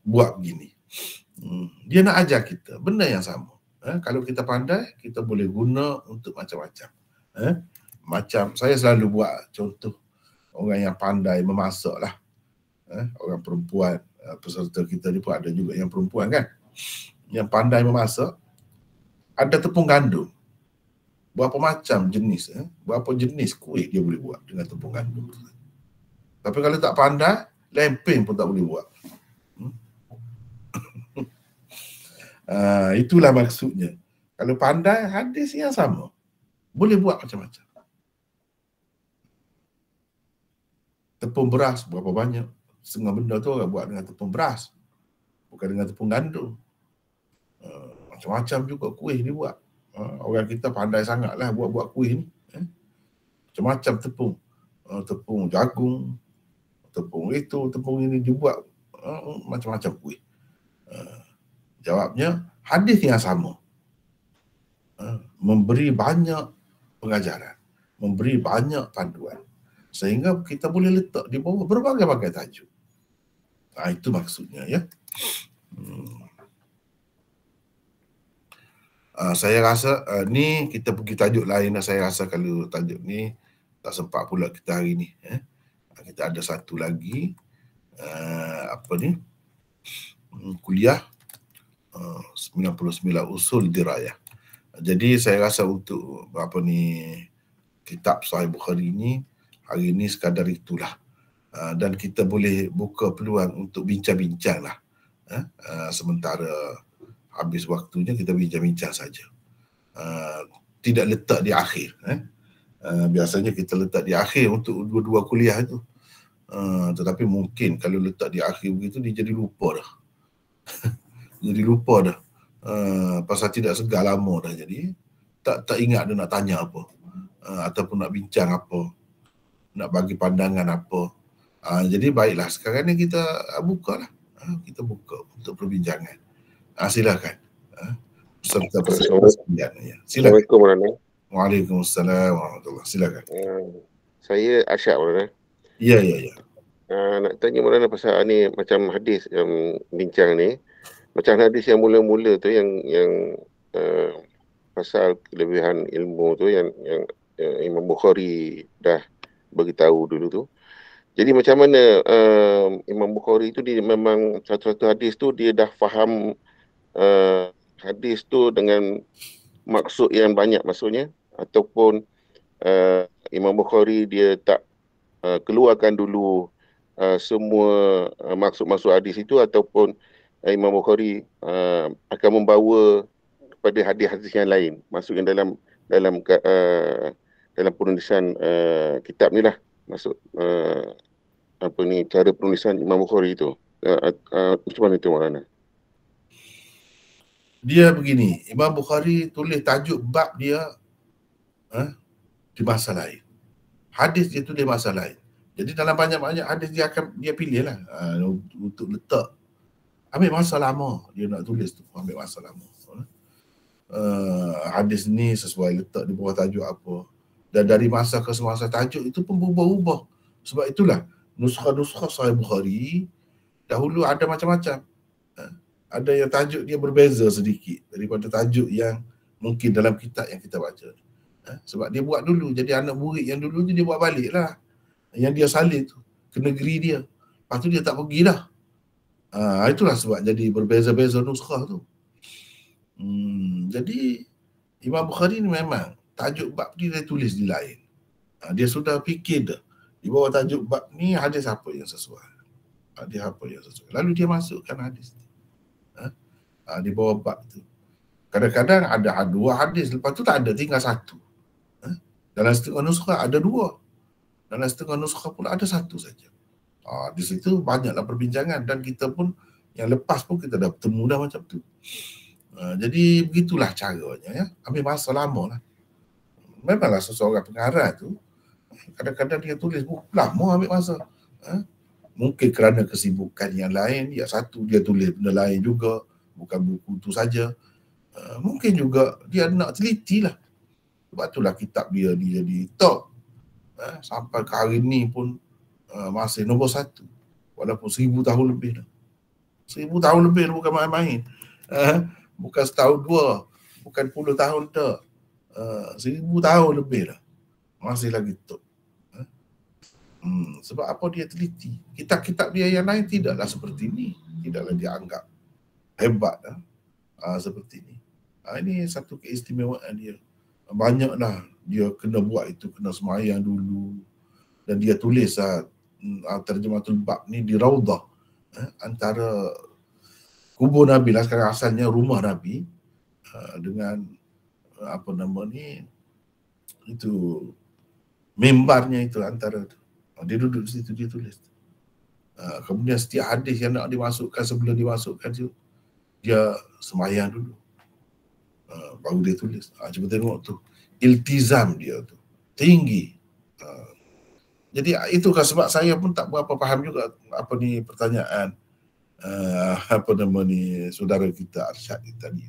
buat begini. Dia nak ajar kita benda yang sama. Kalau kita pandai, kita boleh guna untuk macam-macam. Macam saya selalu buat contoh orang yang pandai memasak lah. Orang perempuan, peserta kita ni pun ada juga yang perempuan kan. Yang pandai memasak, ada tepung gandum. Berapa macam jenis, berapa jenis kuih dia boleh buat dengan tepung gandum. Tapi kalau tak pandai, lempeng pun tak boleh buat. Itulah maksudnya. Kalau pandai, hadis yang sama. Boleh buat macam-macam. Tepung beras berapa banyak? Setengah benda tu orang buat dengan tepung beras. Bukan dengan tepung gandum. Macam-macam juga kuih dia buat. Orang kita pandai sangatlah buat kuih ni. Macam-macam tepung. Tepung jagung, tepung itu, tepung ini dibuat macam-macam kuih. Jawabnya, hadis yang sama. Memberi banyak pengajaran. Memberi banyak panduan. Sehingga kita boleh letak di bawah berbagai-bagai tajuk. Itu maksudnya ya. Saya rasa ni kita pergi tajuk lain. Saya rasa kalau tajuk ni tak sempat pula kita hari ni. Kita ada satu lagi kuliah 99 usul dirayah. Jadi saya rasa untuk kitab Sahih Bukhari ni hari ni sekadar itulah. Dan kita boleh buka peluang untuk bincang-bincang lah. Sementara habis waktunya kita bincang-bincang saja. Tidak letak di akhir. Biasanya kita letak di akhir untuk dua-dua kuliah itu. Tetapi mungkin kalau letak di akhir begitu dia jadi lupa dah. Jadi lupa dah. Pasal tidak segar lama dah jadi. Tak ingat dia nak tanya apa. Ataupun nak bincang apa. Nak bagi pandangan apa. Jadi baiklah sekarang ni kita buka lah. Kita buka untuk perbincangan. Silakan. Serta persekongsian. Assalamualaikum warahmatullahi. Waalaikumsalam warahmatullahi. Silakan. Saya Asyad Maulana. Ya. Nak tanya Maulana pasal ni macam hadis yang bincang ni. Macam hadis yang mula-mula tu yang pasal kelebihan ilmu tu yang Imam Bukhari dah beritahu dulu tu. Jadi macam mana Imam Bukhari tu dia memang satu-satu hadis tu dia dah faham hadis tu dengan maksud yang banyak maksudnya, ataupun Imam Bukhari dia tak keluarkan dulu semua maksud-maksud hadis itu, ataupun Imam Bukhari akan membawa kepada hadis-hadis yang lain, maksudnya dalam penulisan kitab ni lah. Maksud apa ni, cara penulisan Imam Bukhari tu. Macam mana tu Maulana? Dia begini, Imam Bukhari tulis tajuk bab dia di masa lain. Hadis dia tulis masa lain. Jadi dalam banyak-banyak hadis dia pilih lah untuk letak. Ambil masa lama dia nak tulis tu, ambil masa lama. Hadis ni sesuai letak di bawah tajuk apa. Dan dari masa ke semasa tajuk itu pun berubah-ubah. Sebab itulah nuskha-nuskha Sahih Bukhari dahulu ada macam-macam. Ada yang tajuk dia berbeza sedikit daripada tajuk yang mungkin dalam kitab yang kita baca. Sebab dia buat dulu, jadi anak murid yang dulu tu dia buat balik lah. Yang dia salin tu ke negeri dia. Lepas tu dia tak pergi dah. Itulah sebab jadi berbeza-beza nuskah tu. Jadi Imam Bukhari ni memang tajuk bab dia tulis di lain. Dia sudah fikir dah. Di bawah tajuk bab ni hadis apa yang sesuai. Hadis apa yang sesuai. Lalu dia masukkan hadis ni. Di bawah bab tu. Kadang-kadang ada dua hadis, lepas tu tak ada, tinggal satu. Dalam setengah nuskah ada dua. Dalam setengah nuskah pula ada satu saja. Di situ banyaklah perbincangan dan kita pun yang lepas pun kita dah bertemu dah macam tu. Jadi begitulah caranya ya. Ambil masa lama lah. Memanglah seseorang pengarang tu kadang-kadang dia tulis buku lama ambil masa. Mungkin kerana kesibukan yang lain, ya satu dia tulis benda lain juga, bukan buku tu saja. Mungkin juga dia nak teliti lah. Sebab itulah kitab dia jadi top. Sampai ke hari ni pun masih nombor 1. Walaupun 1000 tahun lebih dah. 1000 tahun lebih bukan main-main. Bukan setahun dua, bukan 10 tahun dah. 1000 tahun lebih dah. Masih lagi top. Sebab apa dia teliti. Kitab-kitab dia yang lain tidaklah seperti ini. Tidaklah dianggap hebat dah. Seperti ini. Ini satu keistimewaan dia. Banyaklah dia kena buat itu, kena semayang dulu. Dan dia tulis terjematul bab ni di Raudah. Antara kubur Nabi lah, sekarang asalnya rumah Nabi. Dengan apa nama ni, itu mimbarnya itu antara tu. Dia duduk di situ, dia tulis. Kemudian setiap hadis yang nak dimasukkan, sebelum dimasukkan tu, dia semayang dulu. Baru dia tulis. Cuba tengok tu. Iltizam dia tu. Tinggi. Jadi itu kan sebab saya pun tak berapa faham juga apa ni pertanyaan apa nama ni saudara kita Arsyad tadi.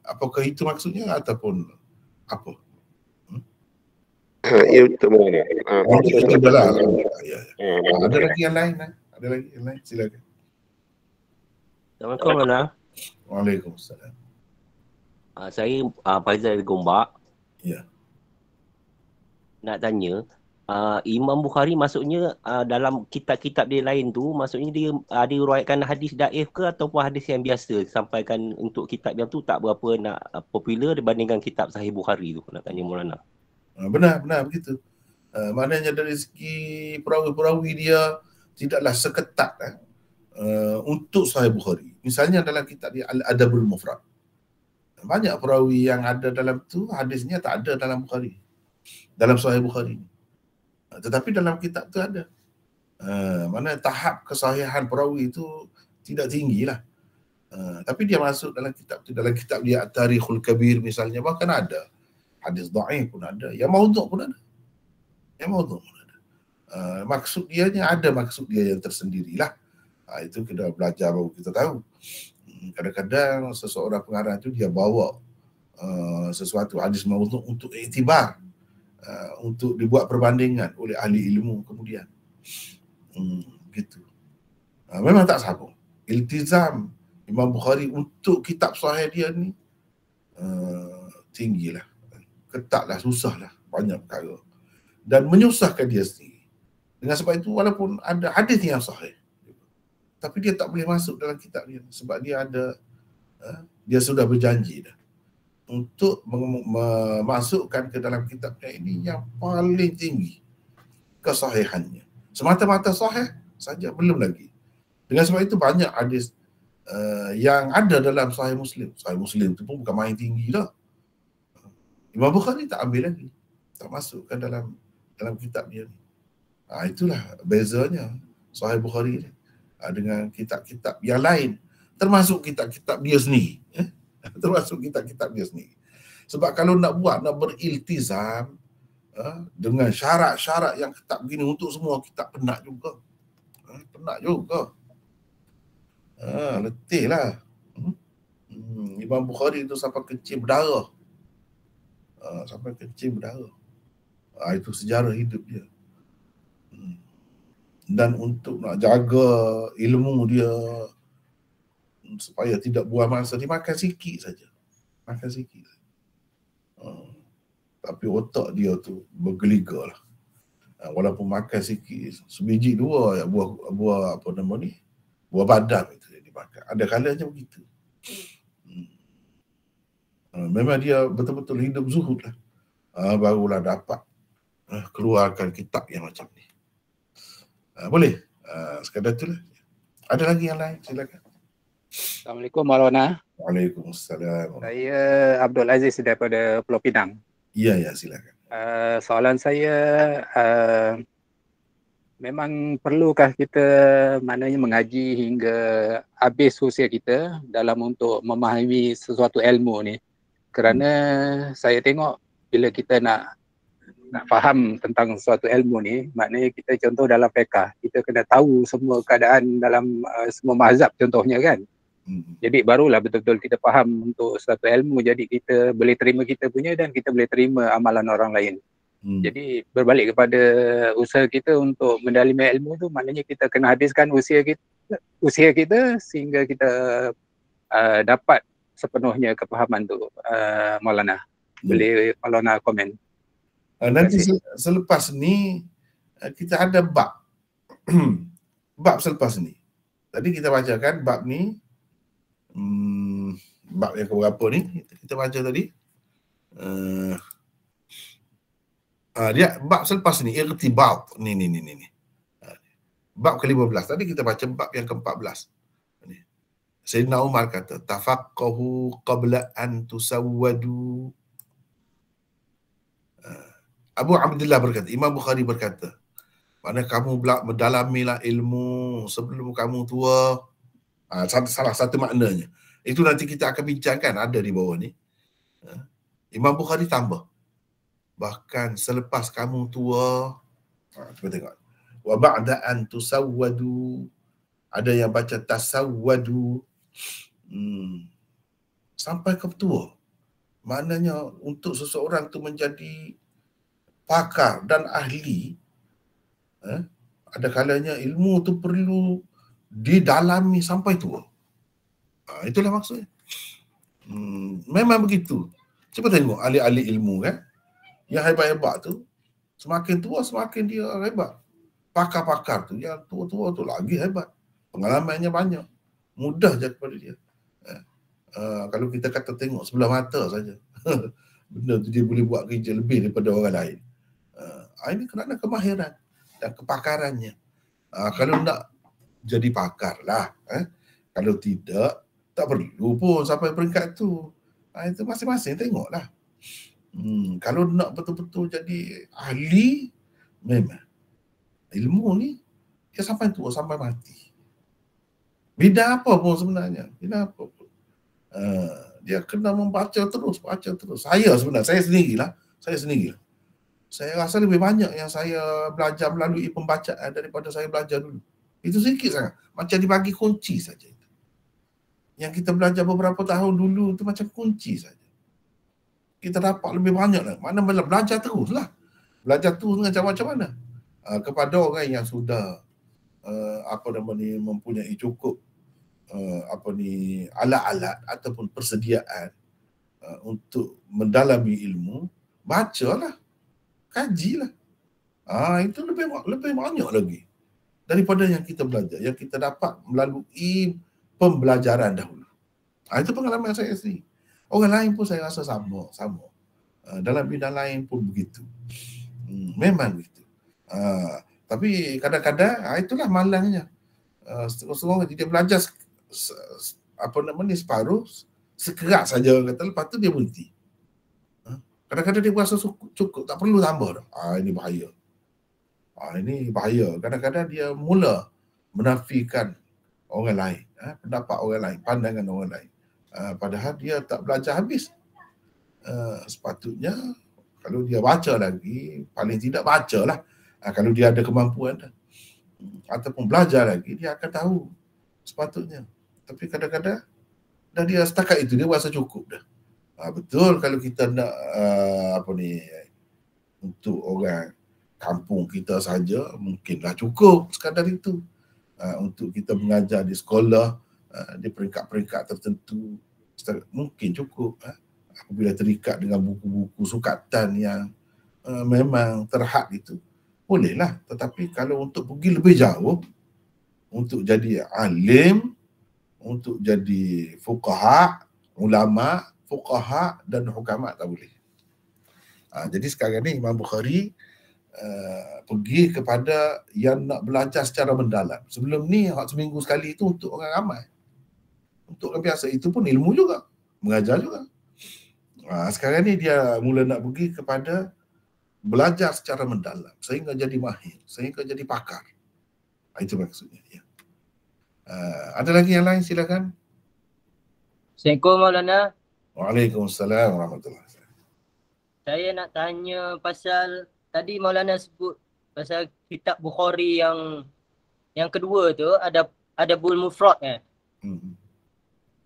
Apakah itu maksudnya ataupun apa? Ya, betul Maulana. Ada lagi yang lain? Ada lagi yang lain? Silakan. Assalamualaikum Maulana. Waalaikumsalam. Saya Faizal dari Gombak. Ya. Nak tanya, Imam Bukhari maksudnya dalam kitab-kitab dia lain tu, maksudnya dia diriwayatkan hadis daif ke ataupun hadis yang biasa sampaikan untuk kitab yang tu tak berapa nak popular dibandingkan kitab Sahih Bukhari tu? Nak tanya Maulana. Benar begitu. Maknanya dari segi perawi-perawi dia tidaklah seketat untuk Sahih Bukhari. Misalnya dalam kitab dia Al-Adabul Mufrad. Banyak perawi yang ada dalam tu hadisnya tak ada dalam Bukhari. Dalam Sahih Bukhari. Tetapi dalam kitab tu ada. Mana tahap kesahihan perawi itu tidak tinggilah. Tapi dia masuk dalam kitab tu. Dalam kitab dia At-Tarikhul Kabir misalnya, bahkan ada. Hadis dhaif pun ada. Yang maudhu' pun ada. Maksud dianya ada maksud dia yang tersendirilah. Itu kita belajar baru kita tahu. Kadang-kadang seseorang pengarang itu dia bawa sesuatu hadis maudhu' untuk iktibar. Untuk dibuat perbandingan oleh ahli ilmu kemudian. Gitu. Memang tak sambung. Iltizam Imam Bukhari untuk kitab sahih dia ni tinggilah. Ketatlah, susahlah, banyak perkara. Dan menyusahkan dia sendiri. Dengan sebab itu walaupun ada hadis yang sahih, tapi dia tak boleh masuk dalam kitab dia sebab dia ada dia sudah berjanji dah untuk memasukkan ke dalam kitabnya ini yang paling tinggi kesahihannya. Semata-mata sahih saja belum lagi. Dengan sebab itu banyak hadis yang ada dalam Sahih Muslim. Sahih Muslim itu pun bukan main tinggi dah. Imam Bukhari tak ambil lagi. Tak masukkan dalam kitab dia ni. Itulah bezanya Sahih Bukhari dengan kitab-kitab yang lain, termasuk kitab-kitab dia sendiri. Termasuk kitab-kitab dia sendiri. Sebab kalau nak beriltizam dengan syarat-syarat yang ketat begini untuk semua kitab, penat juga. Letih lah. Imam Bukhari itu sampai kencing berdarah. Itu sejarah hidup dia. Dan untuk nak jaga ilmu dia supaya tidak buang masa, dia makan sikit saja. Tapi otak dia tu bergeliga lah. Walaupun makan sikit, sebiji dua ya, buah apa nama ni, buah badam itu yang dimakan. Ada kalanya begitu. Memang dia betul-betul hidup zuhud lah. Barulah dapat keluarkan kitab yang macam ni. Boleh? Sekadar itulah. Ada lagi yang lain? Silakan. Assalamualaikum Maulana. Waalaikumsalam. Saya Abdul Aziz daripada Pulau Pinang. Ya, silakan. Soalan saya, memang perlukah kita maknanya mengaji hingga habis usia kita dalam untuk memahami sesuatu ilmu ni? Kerana saya tengok bila kita nak faham tentang suatu ilmu ni, maknanya kita contoh dalam fiqh, kita kena tahu semua keadaan dalam semua mazhab contohnya kan. Jadi barulah betul-betul kita faham untuk suatu ilmu, jadi kita boleh terima kita punya dan kita boleh terima amalan orang lain. Jadi berbalik kepada usaha kita untuk mendalimi ilmu tu, maknanya kita kena habiskan usia kita sehingga kita dapat sepenuhnya kepahaman tu. Maulana, boleh Maulana komen? Nanti selepas ni kita ada bab. Bab selepas ni. Tadi kita bacakan bab ni, bab yang keberapa ni kita baca tadi. Dia bab selepas ni, irtibat ni. Bab ke-15. Tadi kita baca bab yang ke-14. Sayyidina Umar kata, tafaqqahu qabla an tusawwadu. Abu Abdullah berkata, Imam Bukhari berkata, mana kamu mendalamilah ilmu sebelum kamu tua. Salah satu maknanya. Itu nanti kita akan bincangkan, ada di bawah ni. Imam Bukhari tambah, bahkan selepas kamu tua. Cuba tengok. Wa ba'da an tusawwadu. Ada yang baca tasawwadu. Sampai ke tua. Maknanya untuk seseorang tu menjadi pakar dan ahli, ada kalanya ilmu tu perlu didalami sampai tua. Itulah maksudnya. Memang begitu. Cuba tengok ahli-ahli ilmu kan, yang hebat-hebat tu, semakin tua semakin dia hebat. Pakar-pakar tu, yang tua-tua tu lagi hebat. Pengalamannya banyak. Mudah je kepada dia. Kalau kita kata tengok sebelah mata saja, benda tu dia boleh buat kerja lebih daripada orang lain. Ini kerana kemahiran dan kepakarannya. Kalau nak jadi pakar lah. Kalau tidak, tak perlu pun sampai peringkat tu. Itu masing-masing tengoklah. Kalau nak betul-betul jadi ahli, memang ilmu ni dia sampai tua, sampai mati. Bidang apa pun sebenarnya. Bidang apa pun. Dia kena membaca terus, baca terus. Saya sendirilah. Saya rasa lebih banyak yang saya belajar melalui pembacaan daripada saya belajar dulu. Itu sedikit sangat. Macam dibagi kunci saja. Yang kita belajar beberapa tahun dulu itu macam kunci saja. Kita dapat lebih banyak lah. Mana belajar terus lah. Belajar terus dengan macam mana? Kepada orang yang sudah mempunyai cukup alat-alat ataupun persediaan untuk mendalami ilmu, bacalah. Kajilah. Itu lebih banyak lagi daripada yang kita belajar, yang kita dapat melalui pembelajaran dahulu. Itu pengalaman saya sendiri. Orang lain pun saya rasa sama. Dalam bidang lain pun begitu. Memang begitu. Tapi kadang-kadang itulah malangnya. Setengah-setengah dia belajar separuh, sekerat saja kata, lepas tu dia berhenti. Kadang-kadang dia rasa cukup, tak perlu tambah dah. Ini bahaya. Ini bahaya. Kadang-kadang dia mula menafikan orang lain, pendapat orang lain, pandangan orang lain. Padahal dia tak belajar habis. Sepatutnya kalau dia baca lagi, paling tidak bacalah. Kalau dia ada kemampuan ataupun belajar lagi, dia akan tahu sepatutnya. Tapi kadang-kadang dah dia setakat itu dia rasa cukup dah. Betul kalau kita nak untuk orang kampung kita saja mungkinlah cukup sekadar itu. Untuk kita mengajar di sekolah di peringkat-peringkat tertentu mungkin cukup. Apabila terikat dengan buku-buku sukatan yang memang terhad itu, bolehlah. Tetapi kalau untuk pergi lebih jauh, untuk jadi alim, untuk jadi fuqaha, ulama, fuqaha dan hukama, tak boleh. Jadi sekarang ni Imam Bukhari pergi kepada yang nak belajar secara mendalam. Sebelum ni seminggu sekali itu untuk orang ramai, untuk orang biasa, itu pun ilmu juga, mengajar juga. Sekarang ni dia mula nak pergi kepada belajar secara mendalam sehingga jadi mahir, sehingga jadi pakar. Itu maksudnya. Ya. Ada lagi yang lain, silakan. Assalamualaikum Maulana. Waalaikumsalam warahmatullahi wabarakatuh. Saya nak tanya pasal tadi Maulana sebut pasal kitab Bukhari yang kedua tu ada Bul Mufrad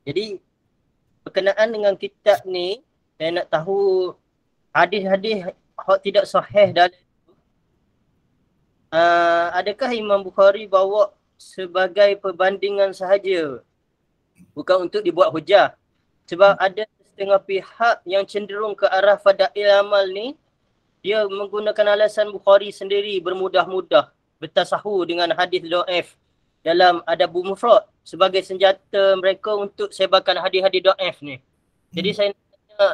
Jadi berkenaan dengan kitab ni, saya nak tahu hadis-hadis yang tidak sahih dalam itu, adakah Imam Bukhari bawa sebagai perbandingan sahaja, bukan untuk dibuat hujah? Sebab ada setengah pihak yang cenderung ke arah fadail amal ni, dia menggunakan alasan Bukhari sendiri bermudah-mudah bertasahu dengan hadis dhaif dalam Adabul Mufrad sebagai senjata mereka untuk sebarkan hadis-hadis dhaif ni. Jadi saya nak tanya,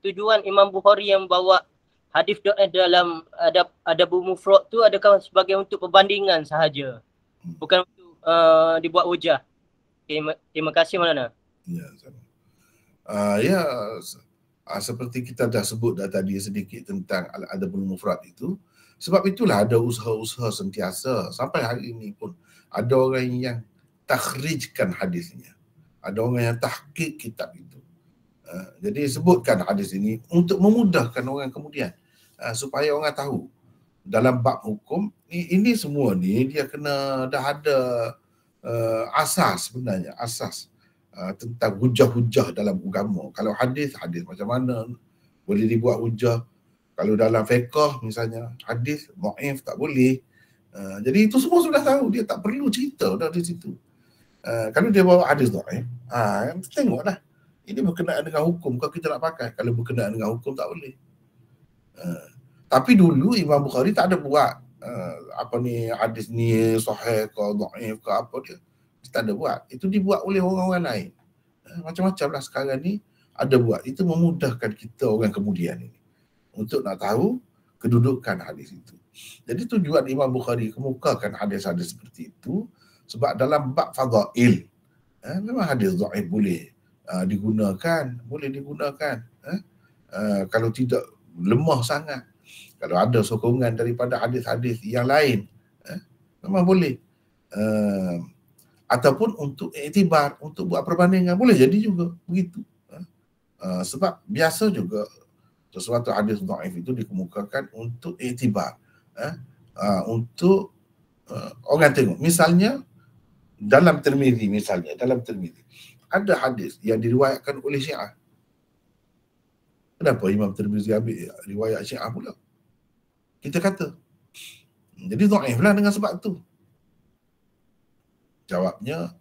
tujuan Imam Bukhari yang bawa hadis dhaif dalam Adabul Mufrad tu adakah sebagai untuk perbandingan sahaja, bukan untuk dibuat hujah? Terima kasih Maulana. Ya, seperti kita dah sebut tadi sedikit tentang Adabul Mufrad itu. Sebab itulah ada usaha-usaha sentiasa sampai hari ini pun ada orang yang takhrijkan hadisnya, ada orang yang tahqiq kitab itu. Jadi sebutkan hadis ini untuk memudahkan orang kemudian, supaya orang tahu dalam bab hukum ini semua ni dia kena dah ada asas, sebenarnya asas tentang hujah-hujah dalam agama. Kalau hadis macam mana boleh dibuat hujah. Kalau dalam fiqh misalnya hadis dhaif tak boleh. Jadi itu semua sudah tahu, dia tak perlu cerita dah di situ. Kalau dia bawa hadis dhaif, tengoklah ini berkenaan dengan hukum, kalau kita nak pakai. Kalau berkenaan dengan hukum tak boleh. Tapi dulu Imam Bukhari tak ada buat hadis ni sahih ke dhaif ke apa dia. Tak ada buat. Itu dibuat oleh orang-orang lain. Macam-macam lah sekarang ni ada buat. Itu memudahkan kita orang kemudian ini untuk nak tahu kedudukan hadis itu. Jadi tujuan Imam Bukhari kemukakan hadis-hadis seperti itu sebab dalam bab fadail memang hadis dhaif boleh digunakan, kalau tidak lemah sangat, kalau ada sokongan daripada hadis-hadis yang lain, memang boleh. Ataupun untuk iktibar, untuk buat perbandingan, boleh jadi juga begitu. Sebab biasa juga sesuatu hadis dhaif itu dikemukakan untuk iktibar, untuk orang tengok. Misalnya dalam Tirmizi, ada hadis yang diriwayatkan oleh Syiah. Kenapa Imam Tirmizi ambil riwayat Syiah pula? Kita kata jadi dhaif lah dengan sebab tu. Jawabnya,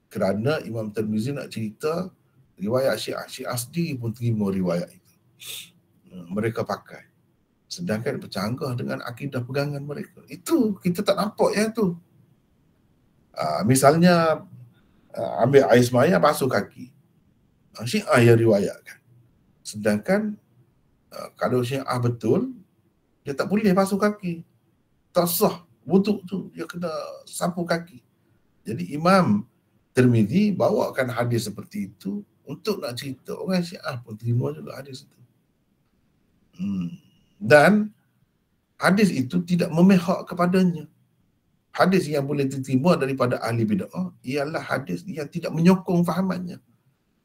kerana Imam Tirmizi nak cerita riwayat Syiah sendiri pun terima riwayat itu. Mereka pakai. Sedangkan bercanggah dengan akidah pegangan mereka. Itu kita tak nampak yang tu. Misalnya ambil air semaya basuh kaki. Syiah yang riwayatkan. Sedangkan kalau Syiah betul, dia tak boleh basuh kaki. Tak sah wuduk tu, dia kena sapu kaki. Jadi Imam Tirmizi bawakan hadis seperti itu untuk nak cerita orang Syiah pun terima juga hadis itu. Dan hadis itu tidak memihak kepadanya. Hadis yang boleh diterima daripada ahli bid'ah ialah hadis yang tidak menyokong fahamannya.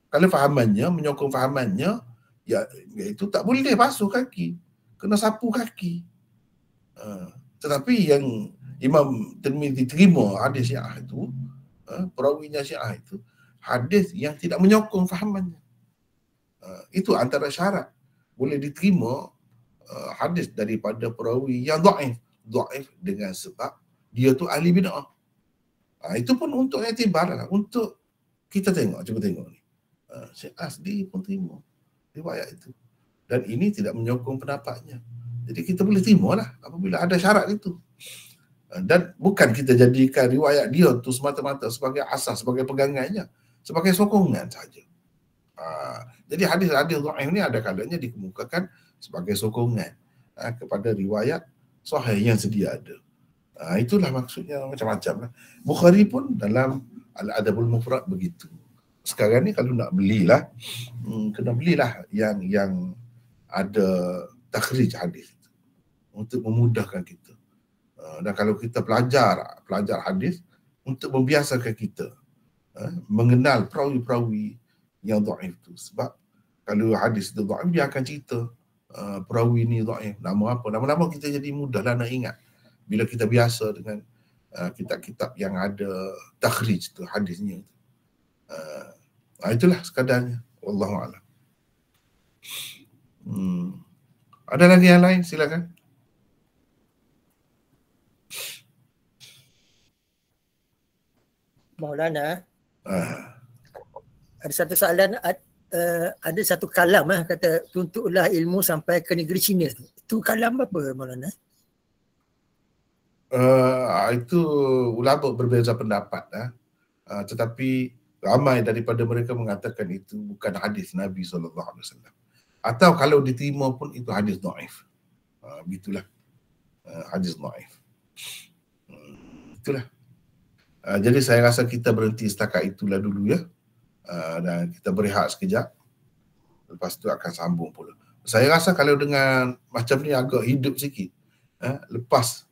Kalau fahamannya menyokong fahamannya, ya itu tak boleh basuh kaki, kena sapu kaki. Tetapi yang Imam Tirmizi terima hadis Syiah itu, perawinya Syiah itu, hadis yang tidak menyokong fahamannya. Itu antara syarat boleh diterima hadis daripada perawi yang dhaif dengan sebab dia tu ahli bid'ah. Itu pun untuk iktibar lah, untuk kita tengok, cuba tengok ni. Syiah sendiri pun terima riwayat itu. Dan ini tidak menyokong pendapatnya. Jadi kita boleh terima lah apabila ada syarat itu. Dan bukan kita jadikan riwayat dia tu semata-mata sebagai asas, sebagai pegangannya, sebagai sokongan saja. Jadi hadis-hadis dhaif ni ada kalanya dikemukakan sebagai sokongan kepada riwayat sahih yang sedia ada. Itulah maksudnya macam-macam lah. Bukhari pun dalam Al-Adabul Mufrad begitu. Sekarang ni kalau nak belilah, kena belilah yang ada takhrij hadis untuk memudahkan kita. Dan kalau kita pelajar hadis untuk membiasakan kita mengenal perawi-perawi yang dhaif tu. Sebab kalau hadis tu dhaif, dia akan cerita perawi ni dhaif, nama apa, nama-nama kita jadi mudahlah nak ingat bila kita biasa dengan kitab-kitab yang ada takhrij tu hadisnya. Itulah sekadarnya, wallahu a'lam. Ada lagi yang lain, silakan. Maulana, ada satu soalan, ada satu kalam kata tuntutlah ilmu sampai ke negeri China. Itu kalam apa Maulana? Itu ulama berbeza pendapat, tetapi ramai daripada mereka mengatakan itu bukan hadis Nabi SAW. Atau kalau diterima pun itu hadis dhaif. Begitulah, hadis dhaif. Itulah. Jadi saya rasa kita berhenti setakat itulah dulu ya. Dan kita berehat sekejap. Lepas tu akan sambung pula. Saya rasa kalau dengan macam ni agak hidup sikit. Lepas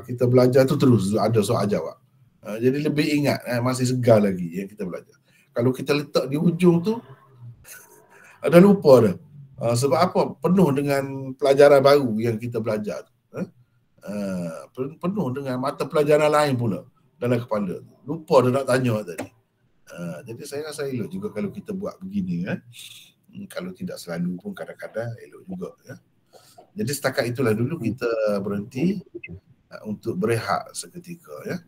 kita belajar tu terus ada soal jawab. Jadi lebih ingat, masih segar lagi yang kita belajar. Kalau kita letak di ujung tu, ada lupa dah. Sebab apa? Penuh dengan pelajaran baru yang kita belajar. Penuh dengan mata pelajaran lain pula dalam kepala. Lupa dah nak tanya tadi. Jadi saya rasa elok juga kalau kita buat begini. Kalau tidak selalu pun kadang-kadang elok juga. Jadi setakat itulah dulu kita berhenti untuk berehat seketika ya.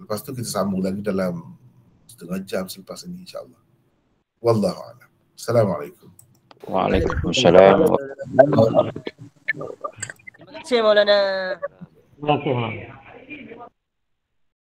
Lepas tu kita sambung lagi dalam setengah jam selepas ini insya-Allah. Wallahu a'lam. Assalamualaikum. Waalaikumsalam. Terima kasih Maulana. Terima kasih.